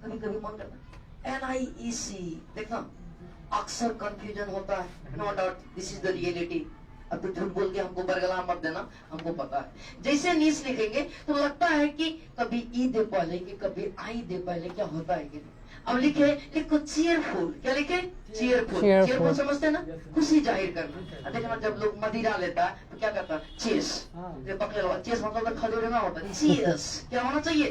कभी कभी मन करता है NIEC। देखना अक्सर कंफ्यूजन होता है। No doubt this is the reality. अब तो झूठ बोल के हमको बरगला मत देना, हमको पता है। जैसे नीस लिखेंगे तो लगता है कि कभी ई दे पहले कि कभी आई दे पहले, क्या होता है कि अब लिखो चीयरफुल। क्या लिखे? चीयरफुल। चीयरफुल समझते हैं ना, खुशी जाहिर करना। देखना जब लोग मदिरा लेता है तो क्या कहता है? चीयर्स। जो पकड़े लगा चीयर्स मतलब खड़े रहना होता है। चीयर्स क्या होना चाहिए?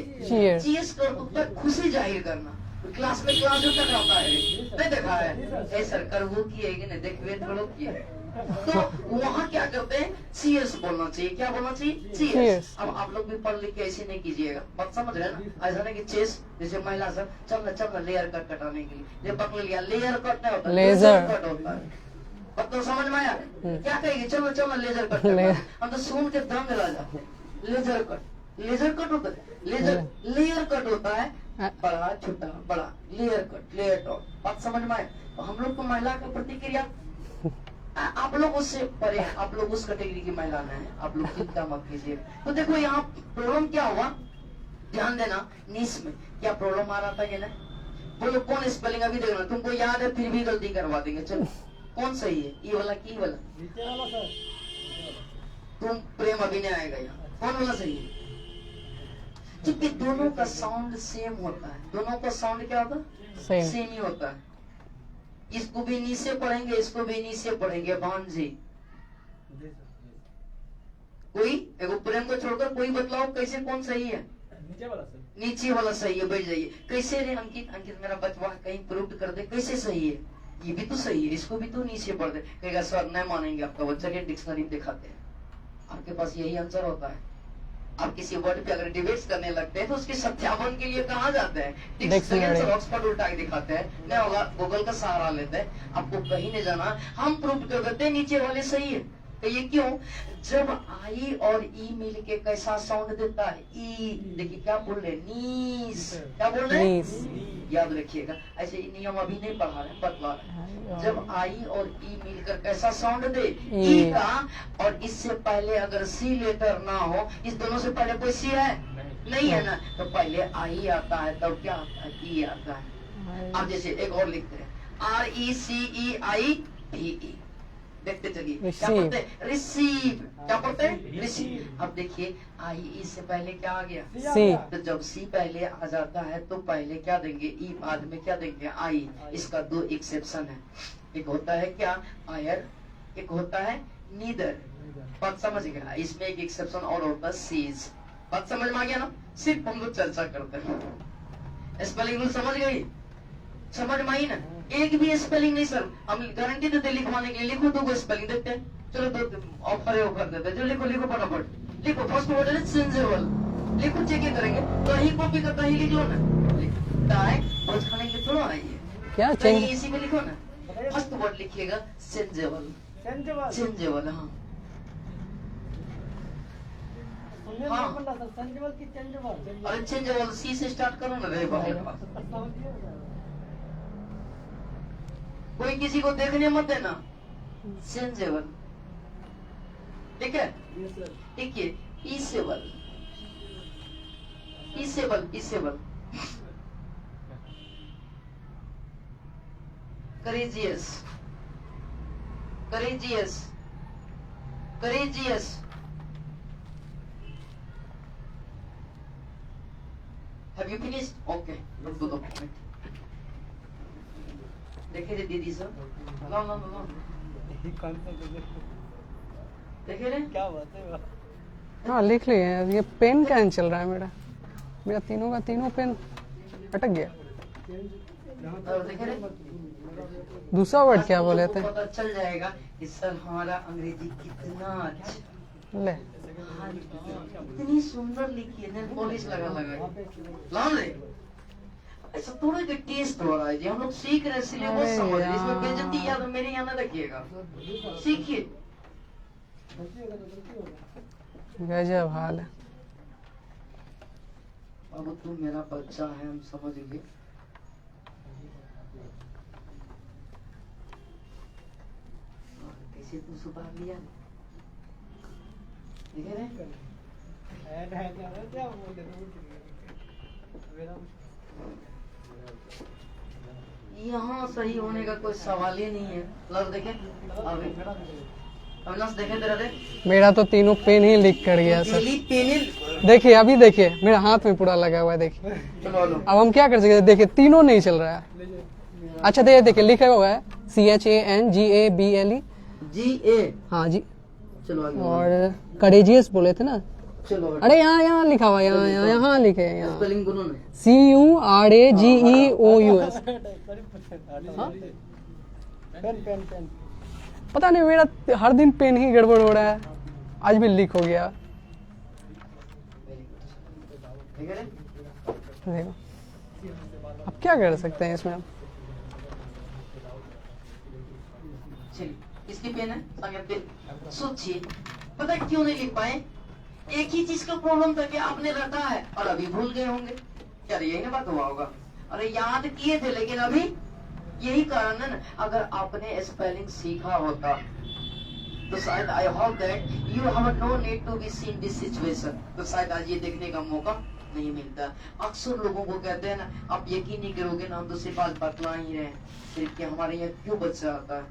चीयर्स का उत्तर खुशी जाहिर करना। क्लास में क्या होता है? नहीं देखा है? ए सर कर वो किए कि नहीं देखिए थोड़ा किए। तो वहाँ क्या करते हैं? चीयर्स बोलना चाहिए। क्या बोलना चाहिए? चीयर्स। अब आप लोग भी पढ़ लिख के ऐसे नहीं कीजिएगा, बात समझ रहे हैं ना? ऐसा नहीं कि चेस जैसे महिला सब चल ना लेयर कट कटाने के लिए पकड़ लिया। लेयर कट नहीं होता, लेजर कट होता है। अब तो समझ में आया? क्या कहेगी? चल ना लेजर कट। हम तो सुन के दंग रह जाते। लेजर कट, लेजर कट होता है, लेयर कट होता है, बड़ा छोटा बड़ा, लेयर कट, लेयर टॉप। बात समझ में आया? तो हम लोग को महिला का प्रतिक्रिया, आप लोग उससे परे हैं, आप लोग उस कैटेगरी की महिला हैं, आप लोग चिंता मत कीजिए। तो देखो यहाँ प्रॉब्लम क्या हुआ, ध्यान देना। नीस में क्या प्रॉब्लम आ रहा था? ये ना बोलो कौन स्पेलिंग अभी देखना, तुमको याद है फिर भी गलती करवा देंगे। चलो कौन सही है? ई वाला की वाला? तुम प्रेम अभी नहीं आएगा यहाँ। कौन वाला सही है? क्योंकि दोनों का साउंड सेम होता है। दोनों का साउंड क्या होता है? सेम ही होता है। इसको भी नीचे पढ़ेंगे, इसको भी नीचे पढ़ेंगे। भांजी कोई एगो प्रेम को छोड़कर कोई बतलाओ कैसे कौन सही है? नीचे वाला सही है। बैठ जाइए। कैसे रे अंकित मेरा बचवा कहीं प्रूव कर दे कैसे सही है? ये भी तो सही है, इसको भी तो नीचे पढ़ दे। कहेगा सर नहीं मानेंगे आपका बच्चा के डिक्शनरी दिखाते हैं। आपके पास यही आंसर होता है। आप किसी वर्ड पे अगर डिबेट्स करने लगते हैं तो उसके सत्यापन के लिए कहाँ जाते हैं? डिक्शनरी से ऑक्सफोर्ड उल्टा के दिखाते हैं। नहीं होगा गूगल का सहारा लेते हैं। आपको कहीं नहीं जाना, हम प्रूव कर देते हैं नीचे वाले सही है। तो ये क्यों? जब आई और ई मिल के कैसा साउंड देता है? ई। देखिए क्या बोल रहे? नीस। क्या बोल रहे? याद रखिएगा। ऐसे नियम अभी नहीं पढ़ा रहे, बतला रहे। जब आई और ई मिलकर कैसा साउंड दे? ई का। और इससे पहले अगर सी लेटर ना हो, इस दोनों से पहले कोई सी है? नहीं है ना, तो पहले आई आता है तब क्या आता है? ई आता है। अब जैसे एक और लिखते हैं RECEIVE। देखते चलिए क्या पढ़ते हैं? रिसीव। क्या पढ़ते हैं? रिसीव। अब देखिए आई से पहले क्या आ गया? सी। तो जब सी पहले आ जाता है तो पहले क्या देंगे? ई बाद में क्या देंगे? आई। इसका दो एक्सेप्शन है। एक होता है क्या? आयर। एक होता है नीदर। बात समझ गया? इसमें एक एक्सेप्शन और होता है सीज। बात समझ में आ गया ना? सिर्फ हम लोग चर्चा करते हैं। स्पेलिंग रूल समझ गई? समझ में आई ना? एक भी स्पेलिंग नहीं सर, हम गारंटी देते लिखवाने के लिए। लिखो दो स्पेलिंग देखते हैं। चलो दो ऑफर है, ऑफर देते हैं। जो लिखो फटाफट लिखो। फर्स्ट वर्ड है चेंजेबल। लिखो, चेक करेंगे। कहीं कॉपी का कहीं लिख लो ना। टाई भोज खाने के लिए थोड़ा आइए क्या कहीं इसी में लिखो ना। फर्स्ट वर्ड लिखिएगा चेंजेबल। चेंजेबल हाँ अरे चेंजेबल सी से स्टार्ट करो ना रे बाबा। कोई किसी को देखने मत देना। चेंजेबल ठीक है? ठीक है। इसेबल। इसेबल। इसेबल। Courageous. Courageous. Courageous. Have you finished? Okay. Let's do the point. देखे रे दीदी सर? नो। देखे रे? क्या बात है? हाँ लिख लिए। ये पेन क्या चल रहा है मेरा तीनों का तीनों पेन अटक गया। देखे रे? दूसरा वर्ड क्या बोले थे? पता चल जाएगा कि सर हमारा अंग्रेजी कितना अच्छा। ले इतनी सुंदर लिखी है, नेल पॉलिश लगा लगा लाल रे। ऐसा थोड़ा कि टेस्ट हो रहा है जी, हम लोग सीख रहे हैं सिलेबस अरे समझ रहे हैं, इसमें यार। बेइज्जती याद मेरे यहाँ ना रखिएगा, सीखिए। गजब हाल है। अब तुम मेरा बच्चा है, हम समझ गए। कैसे तू सुधार लिया, देख रहे? यहाँ सही होने का कोई सवाल ही नहीं है। लव देखे अभी, अविनाश देखे तेरा देख, मेरा तो तीनों पेन ही लीक कर गया सर। Daily pen. देखिए अभी देखिए मेरे हाथ में पूरा लगा हुआ है, देखिए। चलो लो। अब हम क्या कर सकते हैं, देखिए तीनों नहीं चल रहा है। अच्छा देखिए लिखा हुआ है CHANGABLE। जी ए, हाँ जी। चलो आगे। और करेजियस बोले थे ना। चलो अरे यहाँ लिखा हुआ है, यहाँ लिखे हैं, यहाँ स्पेलिंग बोलो ना। CURAGEOUS। पता नहीं मेरा हर दिन पेन ही गड़बड़ हो रहा है, आज भी लीक हो गया। ठीक है, देखो अब क्या कर सकते हैं इसमें। चलिए किसकी पेन है, संगत पेन। सोचिए पता है क्यों नहीं लिख पाए, एक ही चीज का प्रॉब्लम था कि आपने रटा है और अभी भूल गए होंगे। क्या यही ना बात हुआ होगा, अरे याद किए थे लेकिन अभी, यही कारण है ना। अगर आपने स्पेलिंग सीखा होता तो शायद I hope that you have no need to be seen this situation, तो शायद आज ये देखने का मौका नहीं मिलता। अक्सर लोगों को कहते हैं ना, आप यकीन नहीं करोगे ना, हम तो सिर्फ आज बतला ही रहे हैं सिर्फ कि हमारे यहाँ क्यों बच्चा आता है।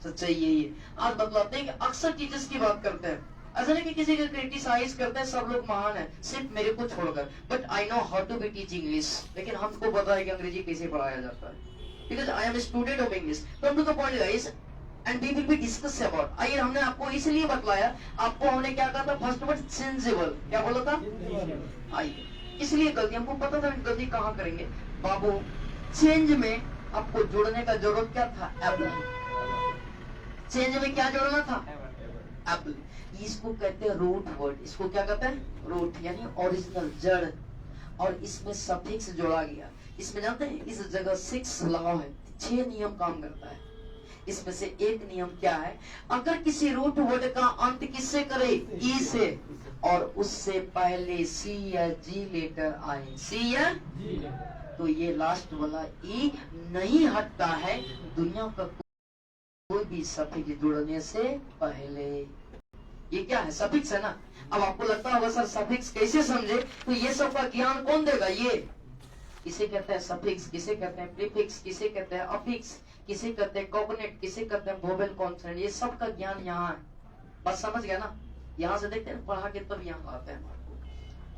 सच्चाई यही है, आज बतलाते हैं कि अक्सर टीचर्स की बात करते हैं, ऐसा नहीं कि किसी को क्रिटिसाइज करते हैं, सब लोग महान है सिर्फ मेरे को छोड़कर। But I know how to be teach English, लेकिन हमको पता है कि अंग्रेजी कैसे पढ़ाया जाता है, because I am student of English. Come to the point guys, and we will be discuss about. आइए हमने आपको इसलिए बतलाया, आपको हमने क्या कहा था, फर्स्ट वर्ड चेंजेबल, क्या बोला था। आइए इसलिए गलती, हमको पता था गलती कहाँ करेंगे बाबू। चेंज में आपको जोड़ने का जरूरत क्या था, एबल। चेंज में क्या जोड़ना था, एबल। इसको कहते हैं रूट वर्ड, इसको क्या कहते हैं, रूट यानी ओरिजिनल जड़। और इसमें सफिक्स जोड़ा गया। इसमें जानते हैं इस जगह 6 लॉ है, 6 नियम काम करता है। इसमें से एक नियम क्या है, अगर किसी रूट वर्ड का अंत किससे करे, ई से, और उससे पहले सी या जी लेटर आए, सी या तो ये लास्ट वाला ई नहीं हटता है दुनिया का कोई भी सफिक्स जुड़ने से पहले। ये क्या है, सफिक्स है ना। अब आपको लगता होगा सर सफिक्स कैसे समझे, तो ये सब का ज्ञान कौन देगा, ये किसे कहते हैं सफिक्स, किसे कहते हैं प्रीफिक्स, किसे कहते हैं अफिक्स, किसे कहते हैं कॉग्नेट, किसे कहते हैं वोवेल कॉन्सोनेंट, ये सब का ज्ञान यहाँ है। बस समझ गया ना, यहाँ से देखते हैं पढ़ा के तब यहाँ आते हैं।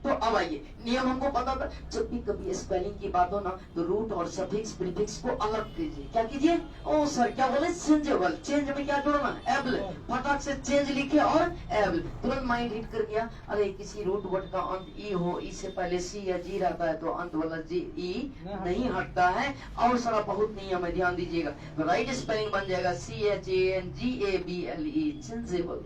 तो अब आइए, नियम हमको पता था, जब भी कभी स्पेलिंग की बात हो ना, तो रूट और सफिक्स प्रीफिक्स को अलग कीजिए। क्या कीजिए, ओ सर क्या बोले, चेंजेबल। चेंज में क्या जोड़ना, एबल। फटाक से चेंज लिखे और एबल, तुरंत माइंड हिट कर गया। अरे किसी रूट वर्ड का अंत ई हो, ई से पहले सी या जी रहता है तो अंत वाला जी ई नहीं हटता है। और सारा बहुत नियम है, ध्यान दीजिएगा। राइट स्पेलिंग बन जाएगा CHANGABLE, चेंजेबल।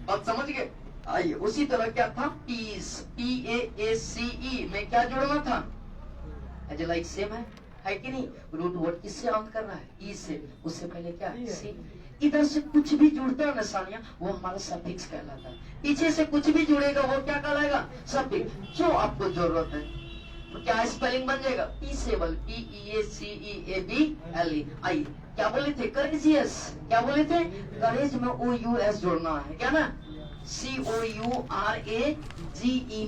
बात समझ गए। आइए उसी तरह क्या था, पीस, PAACE में क्या जोड़ना था, एज लाइक सेम है कि नहीं। रूट वर्ड किससे अंत करना है, ई से, उससे पहले क्या है, सी। इधर से कुछ भी जुड़ता है ना सानिया, वो हमारा सफिक्स कहलाता है। पीछे से कुछ भी जुड़ेगा वो क्या कहलाएगा, सफिक्स। जो आपको जरूरत है तो क्या स्पेलिंग बन जाएगा, पीसेबल, PEACEABLE। आइए क्या बोले थे, करेजियस। क्या बोले थे, करेज में OUS जोड़ना है, क्या ना, COURAGE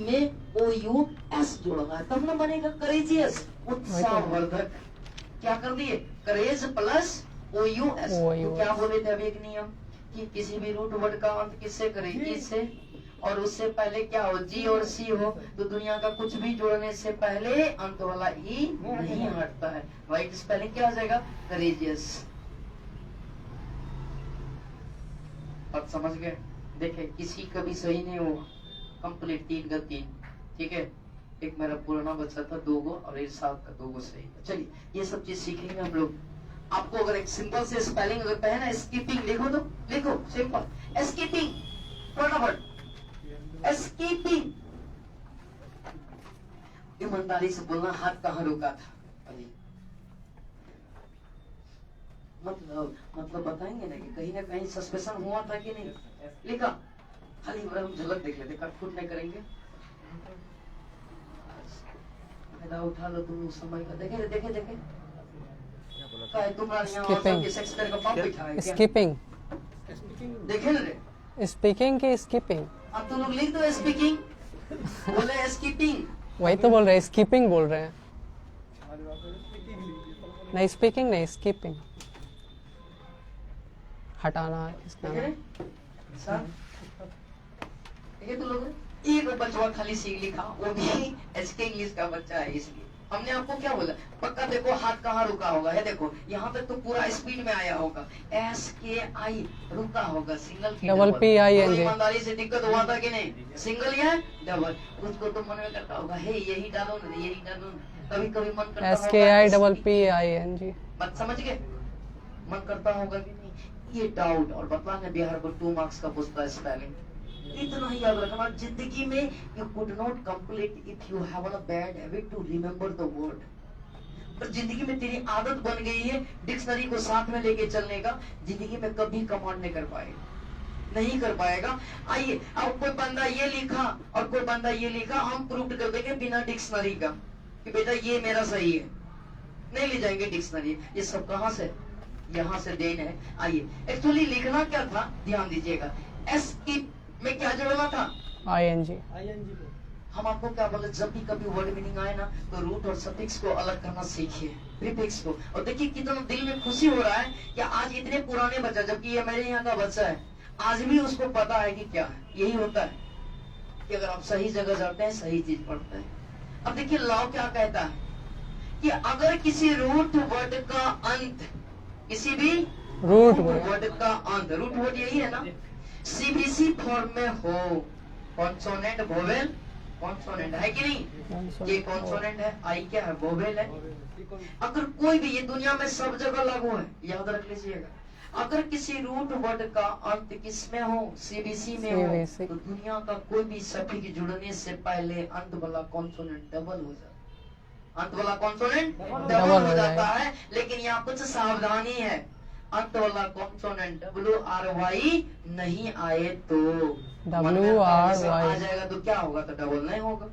में OUS जोड़ना है, तब ना बनेगा करेजियस, उत्साहवर्धक। क्या कर दिए, करेज प्लस OUS। तो क्या बोले थे अभी एक नियम, कि किसी भी रूट वर्ड का अंत किससे करे, ई से, और उससे पहले क्या हो, जी और सी हो, तो दुनिया का कुछ भी जोड़ने से पहले अंत वाला ई नहीं हटता है। राइट स्पेलिंग क्या आ जाएगा, करेजियस। अब समझ गए। देखे किसी का भी सही नहीं हुआ, कंप्लीट 3 का 3। ठीक है, एक मेरा पुराना बच्चा था 2 गो, और इरशाद का 2 गो सही। चलिए ये सब चीज सीखेंगे हम लोग। आपको अगर एक सिंपल से स्पेलिंग अगर कहे ना, स्कीपिंग लिखो तो लिखो, सिंपल स्कीपिंग। फटाफट एस्केपिंग। ईमानदारी से बोलना, हाथ कहाँ रुका था अभी? मतलब बताएंगे ना कि कहीं ना कहीं सस्पेंशन हुआ था कि नहीं? लिखा, खाली हम झलक देख लेते, कटफुट नहीं करेंगे। फायदा उठा लो तुम उस समय का। देखे देखे देखे तुम्हारे यहाँ सेक्स करके पाप बिठा है क्या? स्किपिंग देखे ना रे, स्पीकिंग की स्किपिंग। अब तुम लोग लिख दो स्पीकिंग, बोले स्कीपिंग। वही तो बोल रहे हैं, स्किपिंग बोल रहे हैं। नहीं स्पीकिंग नहीं, स्किपिंग हटाना इसका नाम। देखिए तुम लोग, एक बच्चा खाली सीख लिखा, वो भी एसके इंग्लिश का बच्चा है, इसलिए हमने आपको क्या बोला, पक्का देखो हाथ कहाँ रुका होगा है। देखो यहाँ तक तो पूरा स्पीड में आया होगा, SKI रुका होगा, सिंगल डबल PING। ईमानदारी से दिक्कत हुआ था कि नहीं? सिंगल या डबल, उसको तो मन में करता होगा, हे यही डालो ना, यही डालो ना। कभी कभी मन करता होगा SKI डबल PING। बात समझ गए? मन करता होगा कि नहीं, ये डाउट। और बतलाने बिहार को 2 मार्क्स का पूछता है स्पेलिंग। इतना ही याद रखना, जिंदगी में you could not complete if you have a bad habit to remember the word। पर जिंदगी में तेरी आदत बन गई है डिक्शनरी को साथ में लेके चलने का, जिंदगी में कभी कमांड नहीं कर पाएगा, नहीं कर पाएगा। आइए, अब कोई बंदा ये लिखा और कोई बंदा ये लिखा, हम प्रूव कर देंगे बिना डिक्शनरी का कि बेटा ये मेरा सही है, नहीं ले जाएंगे डिक्शनरी। ये सब कहां से? यहाँ से देन है। आइए, एक्चुअली लिखना क्या था, ध्यान दीजिएगा। एस की में क्या जोड़ना था? ING। हम आपको क्या बोले, जब भी कभी वर्ड मीनिंग आए ना, तो रूट और सफिक्स को अलग करना सीखिए, प्रीफिक्स को। और देखिए कितना दिल में खुशी हो रहा है कि आज इतने पुराने बच्चा, जबकि ये मेरे यहाँ का बच्चा है, आज भी उसको पता है कि क्या है। यही होता है कि अगर आप सही जगह जाते हैं, सही चीज पढ़ते हैं। अब देखिए लॉ क्या कहता है कि अगर किसी रूट वर्ड का अंत, किसी भी रूट वर्ड का अंत, रूट वर्ड यही है ना, CBC फॉर्म में हो, कॉन्सोनेंट वोवेल, कॉन्सोनेंट है कि नहीं? ये कॉन्सोनेंट है, आई क्या है? वोवेल है। अगर कोई भी, ये दुनिया में सब जगह लागू है, याद रख लीजिएगा। अगर किसी रूट वर्ड का अंत किसमें हो, CBC में हो, तो दुनिया का कोई भी सफिक्स जुड़ने से पहले अंत वाला कॉन्सोनेंट डबल हो जाता है। अंत वाला कॉन्सोनेंट डबल हो जाता है। लेकिन यहाँ कुछ सावधानी है, अंत वाला कॉन्सोनेंट WRY नहीं आए तो, WRY आ जाएगा तो क्या होगा? तो डबल नहीं होगा,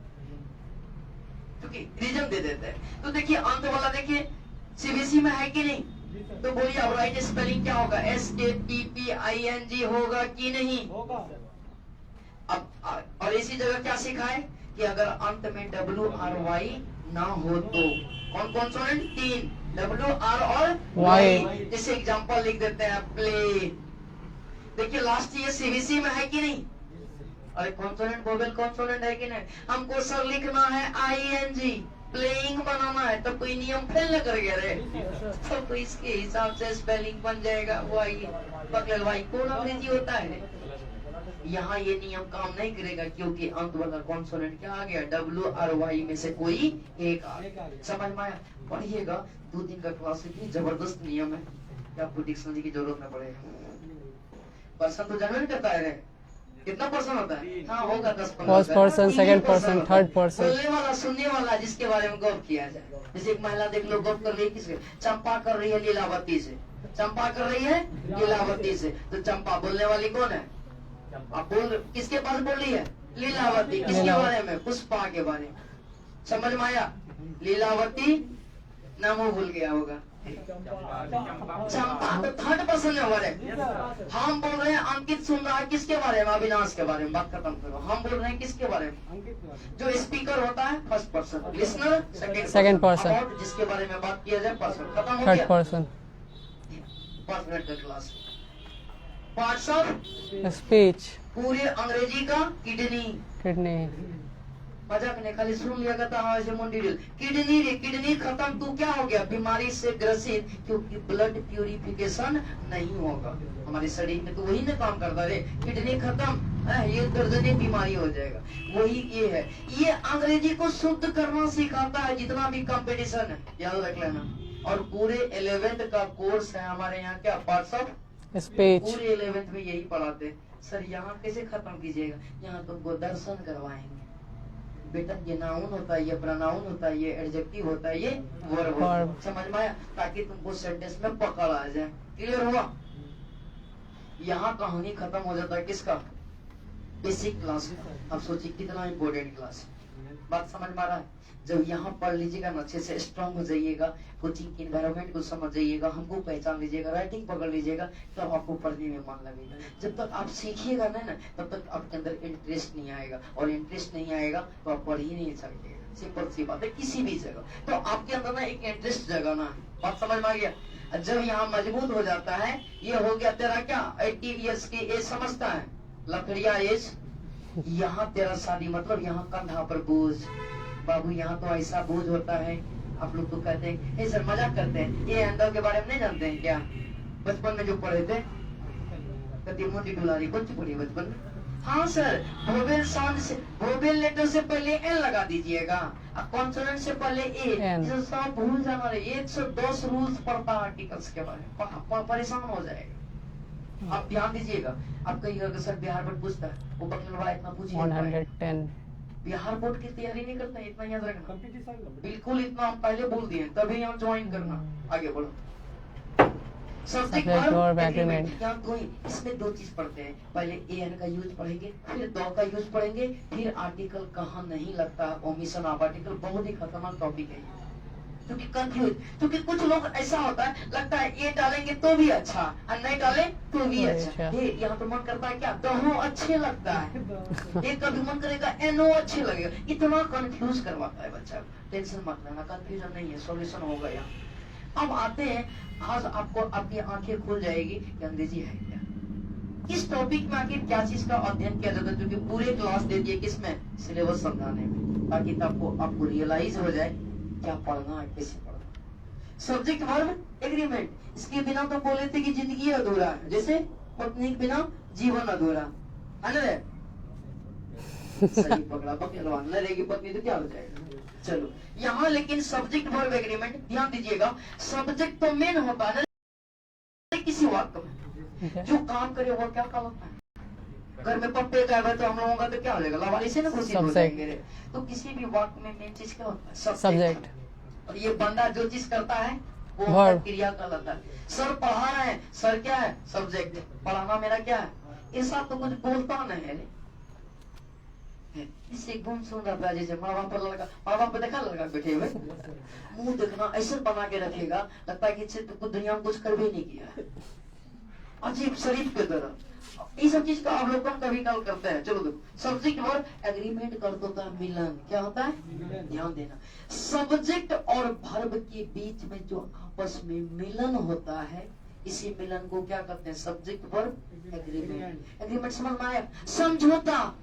क्योंकि रीजन दे देते हैं। तो देखिए अंत वाला, देखिए CBC में है कि नहीं? तो बोलिए अब राइट स्पेलिंग क्या होगा? SKPPING होगा कि नहीं? अब और इसी जगह क्या सिखाए कि अगर अंत में WRY ना हो तो कौन कॉन्सोनेंट? 3, WR और Y। जैसे एग्जांपल लिख देते हैं, प्ले। देखिए लास्ट ये CBC में है कि नहीं? अरे कॉन्सोनेंट वोवेल कॉन्सोनेंट है कि नहीं? हमको सर लिखना है ING, प्लेइंग बनाना है, तो कोई नियम फेल न कर गया रे, तो इसके हिसाब से स्पेलिंग बन जाएगा Y, बकलेल Y। कौन अंग्रेजी होता है? यहाँ ये नियम काम नहीं करेगा, क्योंकि अंत वाला कॉन्सोनेंट क्या आ गया? WRY में से कोई एक आ गया। समझ में आया? पढ़िएगा, 2 दिन का क्लास, इतनी जबरदस्त नियम है कि आपको डिक्शनरी की जरूरत न पड़ेगा। पर्सन तो जानवर करता है रे, कितना पर्सन होता है? हाँ होगा 10-15। First person, second person, third person. बोलने वाला, सुनने वाला, जिसके बारे में गौर किया जाए। जैसे एक महिला देख लो, गौर कर रही है किससे? चंपा कर रही है लीलावती से, चंपा कर रही है लीलावती से। तो चंपा बोलने वाली कौन है? आप बोल, किसके पास बोल रही है? लीलावती। किसके बारे में? पुष्पा के बारे में। समझ में आया? लीलावती नाम वो भूल गया होगा, चंपा तो थर्ड पर्सन में हो रहे। हम बोल रहे हैं अंकित सुन रहा है किसके बारे में? अविनाश के बारे में। बात खत्म करो। हम बोल रहे हैं किसके बारे में? जो स्पीकर होता है first person, listener second person, जिसके बारे में बात किया जाए पर्सन। खत्म हो गया? Third person. 5 मिनट का क्लास। पार्ट्स ऑफ स्पीच, पूरे अंग्रेजी का किडनी। मजाक ने खाली सुन लिया करता, हाँ ऐसे मुंडी डिल। किडनी रे, किडनी खत्म, तू क्या हो गया? बीमारी से ग्रसित, क्योंकि ब्लड प्यूरिफिकेशन नहीं होगा हमारे शरीर में, तो वही ना काम करता रे। किडनी खत्म, ये दर्जनी बीमारी हो जाएगा। वही ये है, ये अंग्रेजी को शुद्ध करना सिखाता है, जितना भी कंपटीशन है, याद रख लेना। और पूरे 11th का कोर्स है हमारे यहाँ क्या? Parts of speech. पूरे 11th में यही पढ़ाते हैं। सर यहाँ कैसे खत्म कीजिएगा, यहाँ तुमको दर्शन करवाएंगे। बेटा ये नाउन होता है, ये प्रोनाउन होता है, ये एडजेक्टिव होता है, ये वर्ब होता है। समझ में आया, ताकि तुमको सेंटेंस में पकड़ आ जाए। क्लियर हुआ? यहाँ कहानी खत्म हो जाता है किसका? बेसिक क्लास का। अब सोचिए कितना इम्पोर्टेंट क्लास है। बात समझ में आ रहा है? जब यहाँ पढ़ लीजिएगा ना, अच्छे से स्ट्रांग हो जाइएगा, कोचिंग इन्वायरमेंट को समझ जाइएगा, हमको पहचान लीजिएगा, राइटिंग पकड़ लीजिएगा, तब आपको पढ़ने में मन लगेगा। जब तक आप सीखिएगा ना तब तक आपके अंदर इंटरेस्ट नहीं आएगा, और इंटरेस्ट नहीं आएगा तो आप पढ़ ही नहीं सकेंगे। सिंपल सी बात है, किसी भी जगह। तो आपके अंदर ना एक इंटरेस्ट जगाना है। बात समझ में आ गया? जब यहाँ मजबूत हो जाता है, ये हो गया तेरा क्या 80 ईयर्स की एज समझता है, लकड़िया एज। यहाँ तेरा शादी मतलब यहाँ कंधा पर बोझ। बाबू यहाँ तो ऐसा बोझ होता है। आप लोग तो कहते हैं सर मजाक करते हैं, ये अंदर के बारे में नहीं जानते हैं क्या? बचपन में जो पढ़े थे कति मोटी डुलारी बच्ची पढ़ी बचपन में। हाँ सर, वोवेल साउंड से, वोवेल लेटर से पहले एन लगा दीजिएगा, कॉन्सोनेंट से पहले ए। सब भूल जाना है। 110 रूल्स पढ़ता है आर्टिकल्स के बारे में, परेशान हो जाएगा। आप ध्यान दीजिएगा। आप कहिएगा सर बिहार बोर्ड पूछता है, वो बकलवा इतना पूछिए 110। बिहार बोर्ड की तैयारी नहीं करते हैं, इतना याद रखना। बिल्कुल इतना हम पहले बोल दिए, तभी हम ज्वाइन करना। आगे बढ़ो। Subject verb agreement. यहाँ कोई इसमें दो चीज पढ़ते हैं, पहले एन का यूज पढ़ेंगे, फिर दो का यूज पढ़ेंगे, फिर आर्टिकल कहाँ नहीं लगता, ओमिशन ऑफ आर्टिकल। बहुत ही खतरनाक टॉपिक है क्योंकि कंफ्यूज, क्योंकि कुछ लोग ऐसा होता है, लगता है ये डालेंगे तो भी अच्छा और नहीं डाले तो भी अच्छा। ये यहाँ तो मन करता है क्या दोनों अच्छे लगता है, ये कभी मन करेगा एनो अच्छे लगेगा। इतना कंफ्यूज करवाता है बच्चा। टेंशन मत लेना, कंफ्यूजन नहीं है, सॉल्यूशन होगा यहाँ। अब आते हैं, आज आपको आपकी आंखें खुल जाएगी कि अंग्रेजी है क्या। इस टॉपिक में आखिर क्या चीज का अध्ययन किया जाता है, क्योंकि पूरे क्लास दे दिए किसमें, सिलेबस समझाने में, ताकि आपको रियलाइज हो जाए क्या पढ़ना है, कैसे पढ़ना। सब्जेक्ट वर्ब एग्रीमेंट, इसके बिना तो बोले थे कि जिंदगी अधूरा है, जैसे पत्नी के बिना जीवन अधूरा है ना। सही पकड़ा, पकड़वा न रहेगी पत्नी तो क्या हो जाएगा। चलो यहाँ लेकिन सब्जेक्ट वर्ब एग्रीमेंट ध्यान दीजिएगा। सब्जेक्ट तो मेन होता है ना किसी वाक्य में, जो काम करे वो क्या काम होता है। घर में पप्पे गायब तो हम लोगों का तो क्या हो जाएगा, लवारी से ना खुशी हो जाएंगे। तो किसी भी वाक्य में मेन चीज क्या होता है, सब्जेक्ट। और ये बंदा जो चीज करता है वो क्रिया कहलाता है। सर पढ़ा रहे हैं, सर क्या है, सब्जेक्ट। पढ़ाना मेरा क्या है, ऐसा तो कुछ बोलता नहीं है। इसे गुम सुन रहा जैसे माँ बाप पर लड़का, माँ बाप पर देखा लड़का बैठे हुए, मुंह देखना ऐसे बना के रखेगा, लगता है कि इससे तो दुनिया में कुछ कर भी नहीं किया। अजीब शरीफ के तरह। ये सब चीज का अवलोकन कभी कल करते हैं। चलो देखो, सब्जेक्ट और एग्रीमेंट करते होता है मिलन। क्या होता है, ध्यान देना। सब्जेक्ट और वर्ब के बीच में जो आपस में मिलन होता है, इसी मिलन को क्या कहते हैं, सब्जेक्ट वर्ब एग्रीमेंट। एग्रीमेंट समझ में आया, समझौता।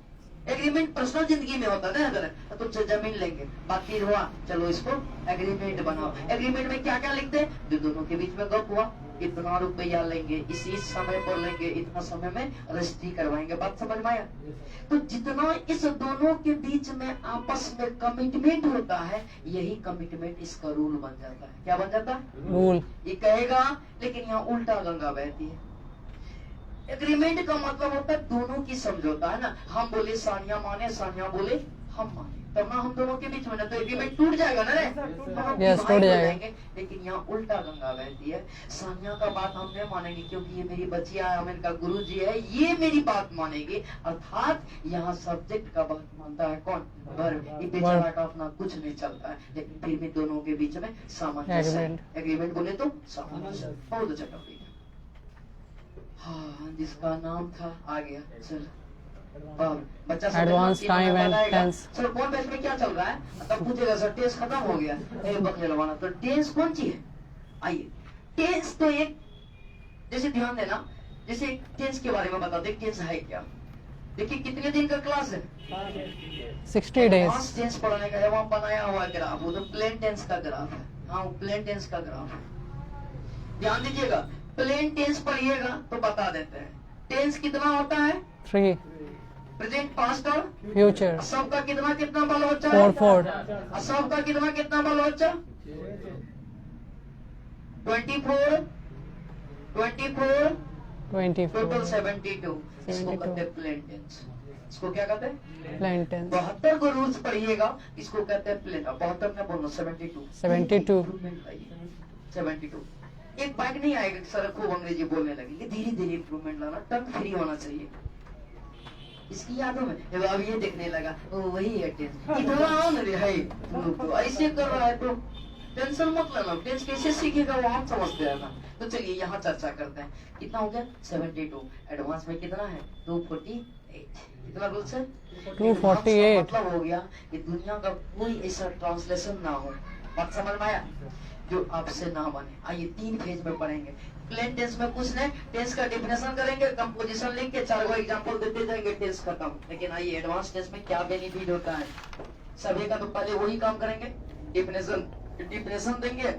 एग्रीमेंट पर्सनल जिंदगी में होता है ना, तो जमीन लेंगे, बाकी हुआ चलो इसको एग्रीमेंट बनाओ। एग्रीमेंट में क्या क्या लिखते हैं, जो दोनों के बीच में गप हुआ, इतना रुपया लेंगे, इसी समय पर लेंगे, इतना समय में रजिस्ट्री करवाएंगे। बात समझ में आया। तो जितना इस दोनों के बीच में आपस में कमिटमेंट होता है, यही कमिटमेंट इसका रूल बन जाता है। क्या बन जाता है, रूल। ये कहेगा, लेकिन यहाँ उल्टा गंगा बहती है। एग्रीमेंट का मतलब होता है दोनों की समझौता है ना। हम बोले सानिया माने, सानिया बोले हम माने, तब ना हम दोनों के बीच में ना तो एग्रीमेंट टूट जाएगा ना रे, टूट जाएंगे। लेकिन यहाँ उल्टा गंगा बहती है। सानिया का बात हम नहीं मानेंगे क्योंकि ये मेरी बच्चिया है, इनका गुरु जी है, ये मेरी बात मानेगी। अर्थात यहाँ सब्जेक्ट का बात मानता है कौन, वर्ब। ये बेचारा का अपना कुछ नहीं चलता है, लेकिन फिर भी दोनों के बीच में सामंजस्य। एग्रीमेंट बोले तो सामंजस्य। बहुत अच्छा टॉपिक। हाँ, जिसका नाम था आ गया। चल बच्चा advance time and tense. Sir कौन बैच में क्या चल रहा है, तब पूछेगा सर टेंस खत्म हो गया, बकले लगवाना। तो टेंस कौन सी है, आइए। टेंस तो एक, जैसे ध्यान देना, जैसे टेंस के बारे में बता दे, टेंस है क्या। देखिए कितने दिन का क्लास है, 60 डेज। टेंस पढ़ाने का है, वहाँ बनाया हुआ ग्राफ, वो तो प्लेन टेंस का ग्राफ है। हाँ, वो प्लेन टेंस का ग्राफ है। ध्यान दीजिएगा, प्लेन टेंस पढ़िएगा तो बता देते हैं। टेंस कितना होता है, 3। प्रेजेंट, पास्ट और फ्यूचर। सबका कितना कितना बाल बच्चा, 4। सबका कितना कितना बाल बच्चा, 24, 24, 24 टोटल 72। इसको 72। कहते हैं प्लेन टेंस। इसको क्या कहते हैं? प्लेन टेंस 72 को रूल्स पढ़िएगा, इसको कहते हैं प्लेन। 72 में बोलो 72। 72। 72। एक बाइक नहीं आएगा कि सर खूब अंग्रेजी बोलने लगेगी, धीरे धीरे इंप्रूवमेंट लाना, टर्न फ्री होना चाहिए। इसकी यादों में अब ये देखने लगा, ओ वही है टेंस, इतना ऑन है तुम लोग तो ऐसे कर रहा है, तो टेंशन मत लेना। टेंस कैसे सीखेगा वो हम समझते हैं ना। तो चलिए यहाँ चर्चा करते हैं। कितना हो गया? 72। एडवांस में कितना है? 248। कितना रूल्स है? 248। मतलब हो गया कि दुनिया का कोई ऐसा ट्रांसलेशन ना हो, बात समझ में आया, जो आपसे ना बने। आइए 3 फेज में पढ़ेंगे। प्लेन टेंस में कुछ नहीं, टेंस का डेफिनेशन करेंगे, कंपोजिशन लिख के 4 एग्जांपल देते जाएंगे, टेंस खत्म। लेकिन आइए एडवांस टेंस में क्या बेनिफिट होता है सभी का, तो पहले वही काम करेंगे। डिफिनेशन देंगे,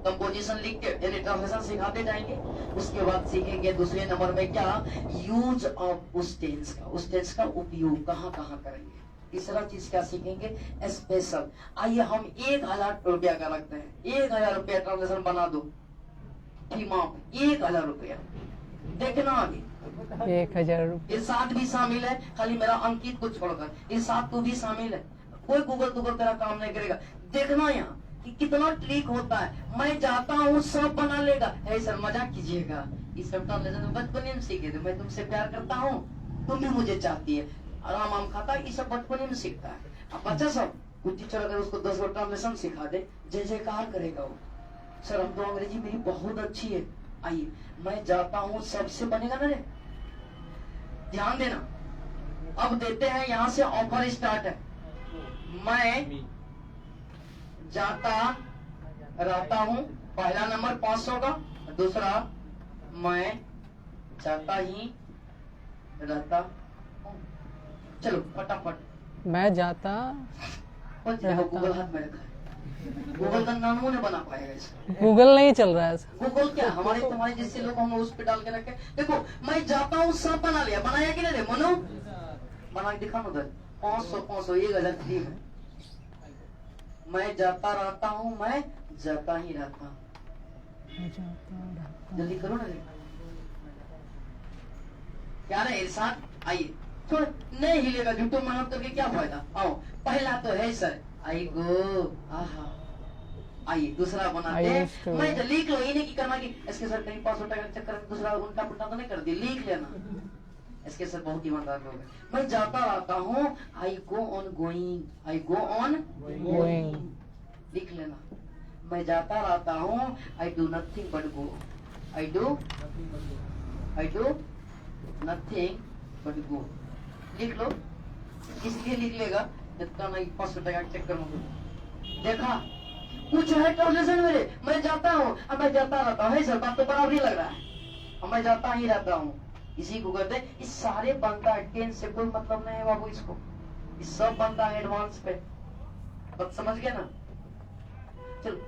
कंपोजिशन लिख के यानी ट्रांसलेशन सिखाते जाएंगे। उसके बाद सीखेंगे दूसरे नंबर में क्या, यूज ऑफ उस टेंस का, उस टेंस का उपयोग कहाँ कहाँ करेंगे। तीसरा चीज क्या सीखेंगे, स्पेशल। आइए हम 1000 रुपया का रखते हैं, 1000 रुपया ट्रांसलेशन बना दो, 1000 रुपया। देखना आगे 1000 रुपये। इरशाद भी शामिल है, खाली मेरा अंकित को छोड़कर इरशाद तो भी शामिल है। कोई गूगल तेरा काम नहीं करेगा। देखना यहाँ कि कितना ट्रिक होता है। मैं जाता हूँ सब बना लेगा, है सर मजाक कीजिएगा, इस सब ट्रांसलेशन बचपन में सीखे थे। मैं तुमसे प्यार करता हूँ, तुम भी मुझे चाहती है, आराम आम खाता है, ये सब बचपन में सीखता है। अब बच्चा सब कुछ टीचर अगर उसको 10 ट्रांसलेशन सिखा दे, जय जयकार करेगा वो, सर हम तो अंग्रेजी मेरी बहुत अच्छी है। आइए मैं जाता हूँ सबसे बनेगा ना रे, ध्यान देना। अब देते हैं यहाँ से ऑफर स्टार्ट है। मैं जाता रहता हूँ, पहला नंबर 500 का, दूसरा मैं जाता ही रहता हूँ। चलो फटाफट। मैं जाता गूगल हाथ में रखा है, गूगल का नाम ने बना पाएगा इसको। गूगल नहीं चल रहा है सर। गूगल क्या, हमारे तुम्हारे जैसे लोग हम उस पे डाल के रखे। देखो मैं जाता हूँ सब बना लिया, बनाया कि नहीं मनो, बना के दिखा उधर। 500 1000 फ्री है। मैं जाता रहता हूँ, मैं जाता ही रहता हूँ। जल्दी करो ना, क्या रहे इरशाद। आइए थोड़ा नहीं हिलेगा, झूठो मेहनत करके क्या फायदा। आओ पहला तो है सर, आई गो, आहा। आइए दूसरा बनाते हैं। मैं लिख लो, ये नहीं की करना कि इसके सर कहीं 500 टका चक्कर में दूसरा उल्टा पुल्टा तो नहीं कर दी, लिख लेना। इसके सर बहुत ईमानदार लोग हैं। मैं जाता रहता हूँ, I go on going, I go on going, लिख लेना। मैं जाता रहता हूँ, I do nothing but go, I do nothing but go, लिख लो। इसलिए लिख लेगा जितना नहीं 500 टका के चक्कर में। देखा कुछ है ट्रांसलेशन मेरे, मैं जाता हूँ, अब मैं जाता रहता हूँ, सर बात तो बराबर ही लग रहा है, अब मैं जाता ही रहता हूँ, इसी को कहते हैं। इस सारे बनता है, टेंस से कोई मतलब नहीं है बाबू, इसको इस सब बनता है एडवांस पे, बात समझ गया ना। चलो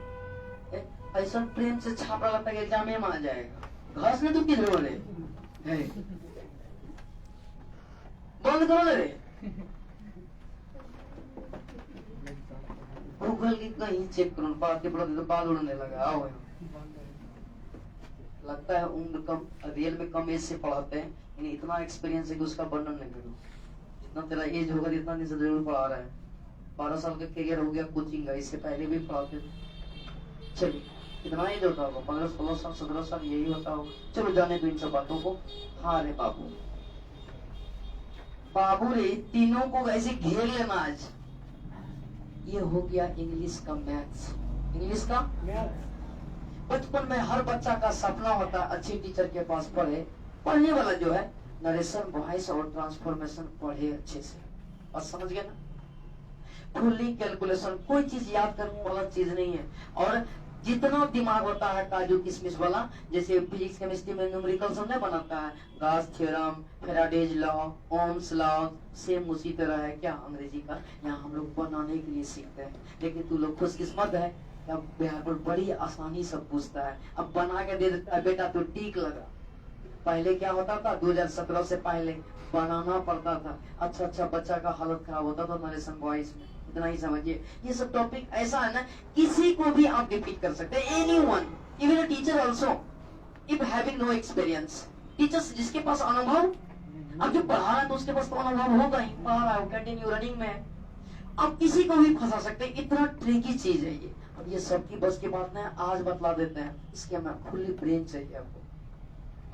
ऐसा प्रेम से छापा लगता है एग्जाम में आ जाएगा, घास ने तो किधर बोले बंद करो ना रे। गूगल की कहीं चेक करो, बात के पढ़ते तो बाल उड़ने लगा। आओ लगता है उम्र कम, रियल में कम एज से पढ़ाते हैं, यानी इतना एक्सपीरियंस है कि उसका वर्णन नहीं करो। जितना तेरा एज होगा जितना नहीं से जरूर पढ़ा रहा है। 12 साल का करियर हो गया कोचिंग का, इससे पहले भी पढ़ाते थे। चलिए कितना एज होता होगा, 15 16 साल 17 साल यही होता होगा। चलो जाने दो इन सब बातों को। हाँ रे बाबू, बाबू रे तीनों को ऐसे घेर लेना आज। ये हो गया इंग्लिश का मैथ्स, इंग्लिश का बचपन में हर बच्चा का सपना होता है अच्छे टीचर के पास पढ़े, पढ़ने वाला जो है नरेशन वॉइस और ट्रांसफॉर्मेशन पढ़े अच्छे से। और समझ गए ना, फुल्ली कैलकुलेशन, कोई चीज याद करने वाला चीज नहीं है। और जितना दिमाग होता है काजू किशमिश वाला, जैसे फिजिक्स केमिस्ट्री में न्यूमेरिकल सब नहीं बनाता है, गास theorem, Faraday's law, Ohm's law, same उसी तरह है क्या अंग्रेजी का। यहाँ हम लोग बनाने के लिए सीखते हैं, लेकिन तू लोग खुशकिस्मत है, अब बिहार पर बड़ी आसानी सब पूछता है, अब बना के दे देता है बेटा तो टीक लगा। पहले क्या होता था, 2017 से पहले बनाना पड़ता था। अच्छा बच्चा का हालत खराब होता था नरेशन वॉइस में, इतना ही समझिए। ये सब टॉपिक ऐसा है ना, किसी को भी आप रिपीट कर सकते हैं, anyone, even a teacher also, if having no experience. Teachers जिसके पास अनुभव, अब जो पढ़ा रहा है तो उसके पास तो अनुभव होगा ही, पढ़ा रहा है, कंटिन्यू रनिंग में है, अब किसी को भी फंसा सकते हैं, इतना ट्रिकी चीज है ये। अब ये सबकी बस की बात नहीं, आज बतला देते हैं, इसके हमें खुली ब्रेन चाहिए आपको,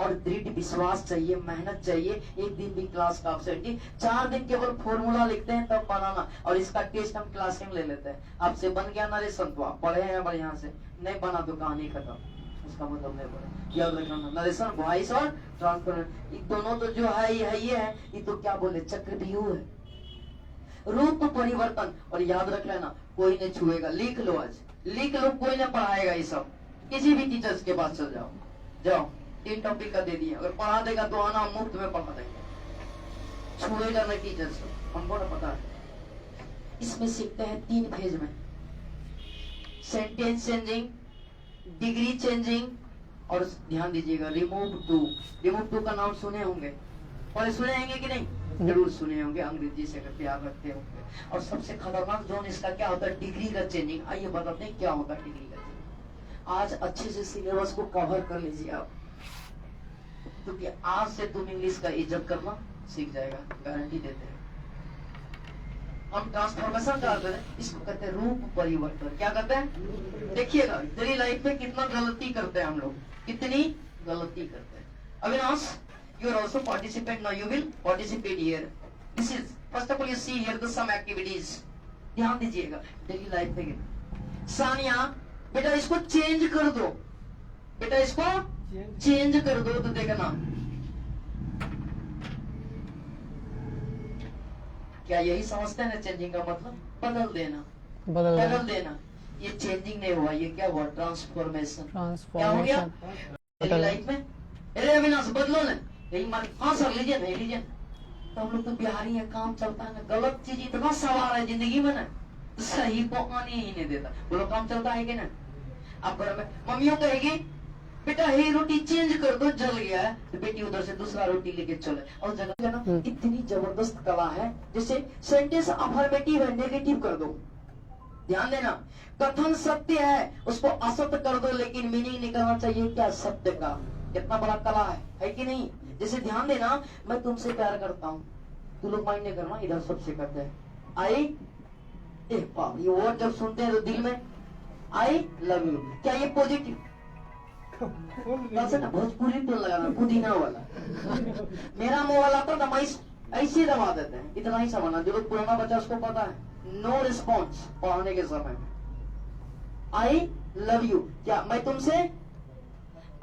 और दृढ़ विश्वास चाहिए, मेहनत चाहिए। एक दिन भी क्लास का एब्सेंट, 4 दिन केवल फॉर्मूला लिखते हैं तब बनाना, और इसका टेस्ट हम क्लास में ले लेते हैं। आपसे बन गया नरेशन तो आप पढ़े हैं बढ़िया से, नहीं बना तो कहानी खत्म, उसका मतलब नहीं पढ़े। याद रखना, नरेशन वॉइस और ट्रांसपेरेंट, ये दोनों तो जो है ये है, ये तो क्या बोले चक्रव्यूह है, रूप परिवर्तन। और याद रख लेना, कोई नहीं छुएगा, लिख लो, आज लिख लो, कोई नहीं पढ़ाएगा ये सब। किसी भी टीचर्स के पास चल जाओ, जाओ 3 टॉपिक का दे दिया, अगर पढ़ा देगा तो आना, मुफ्त में पढ़ा देंगे, छुएगा नहीं टीचर्स, हमको ना पता है। इसमें सीखते हैं 3 फेज में, सेंटेंस चेंजिंग, डिग्री चेंजिंग, और ध्यान दीजिएगा रिमूव टू। रिमूव टू का नाम सुने होंगे, और सुने होंगे कि नहीं, जरूर सुने होंगे, अंग्रेजी से अगर प्यार रखते होंगे। और सबसे खतरनाक जोन इसका क्या होता है, डिग्री का चेंजिंग। आइए बताते हैं क्या होता है डिग्री का चेंजिंग। आज अच्छे से सिलेबस को कवर कर लीजिए आप, क्योंकि आज से तुम इंग्लिश का इज्जत करना सीख जाएगा, गारंटी देते हैं। हम ट्रांसफॉर्मेशन करते हैं, इसको कहते हैं रूप परिवर्तन। क्या कहते हैं, देखिएगा डेली लाइफ में कितना गलती करते हैं हम लोग, कितनी गलती करते हैं। Avinash, you are also participant now, you will participate here. This is first of all you see here the some activities, ध्यान दीजिएगा डेली लाइफ में। सानिया बेटा इसको चेंज कर दो, बेटा इसको चेंज कर दो, तो देखना क्या यही समझते हैं ना, चेंजिंग का मतलब बदल देना, बदल देना। ये चेंजिंग नहीं हुआ, ये क्या हुआ, ट्रांसफॉर्मेशन। क्या हो गया डेली लाइफ में, अरे अविनाश बदलो ना, यही मान, हाँ सर लीजिए ना, लीजिए। तो हम लोग तो बिहारी है, काम चलता है ना, गलत चीज इतना सवार है जिंदगी में ना, तो सही को आने ही नहीं देता। बोलो काम चलता है कि ना। अब घर में मम्मियों कहेगी बेटा ये रोटी चेंज कर दो, जल गया है, तो बेटी उधर से दूसरा रोटी लेके चले, और जगह ना इतनी जबरदस्त कला है, जैसे सेंटेंस अफर्मेटिव है, नेगेटिव कर दो। ध्यान देना, कथन सत्य है, उसको असत्य कर दो, लेकिन मीनिंग निकलना चाहिए क्या, सत्य का। कितना बड़ा कला है कि नहीं। जैसे ध्यान देना, मैं तुमसे प्यार करता हूँ, तू लोग माइंड नहीं करना, इधर सबसे करते हैं आई, ये वर्ड जब सुनते हैं तो दिल में आई लव यू, क्या ये पॉजिटिव, ना भोजपुरी तो लगाना, पुदीना वाला मेरा मुंह वाला तो दमाइश ऐसे दबा देते हैं, इतना ही समझना। जो लोग पुराना बच्चा उसको पता है, नो रिस्पॉन्स पढ़ाने के समय, आई लव यू, क्या मैं तुमसे।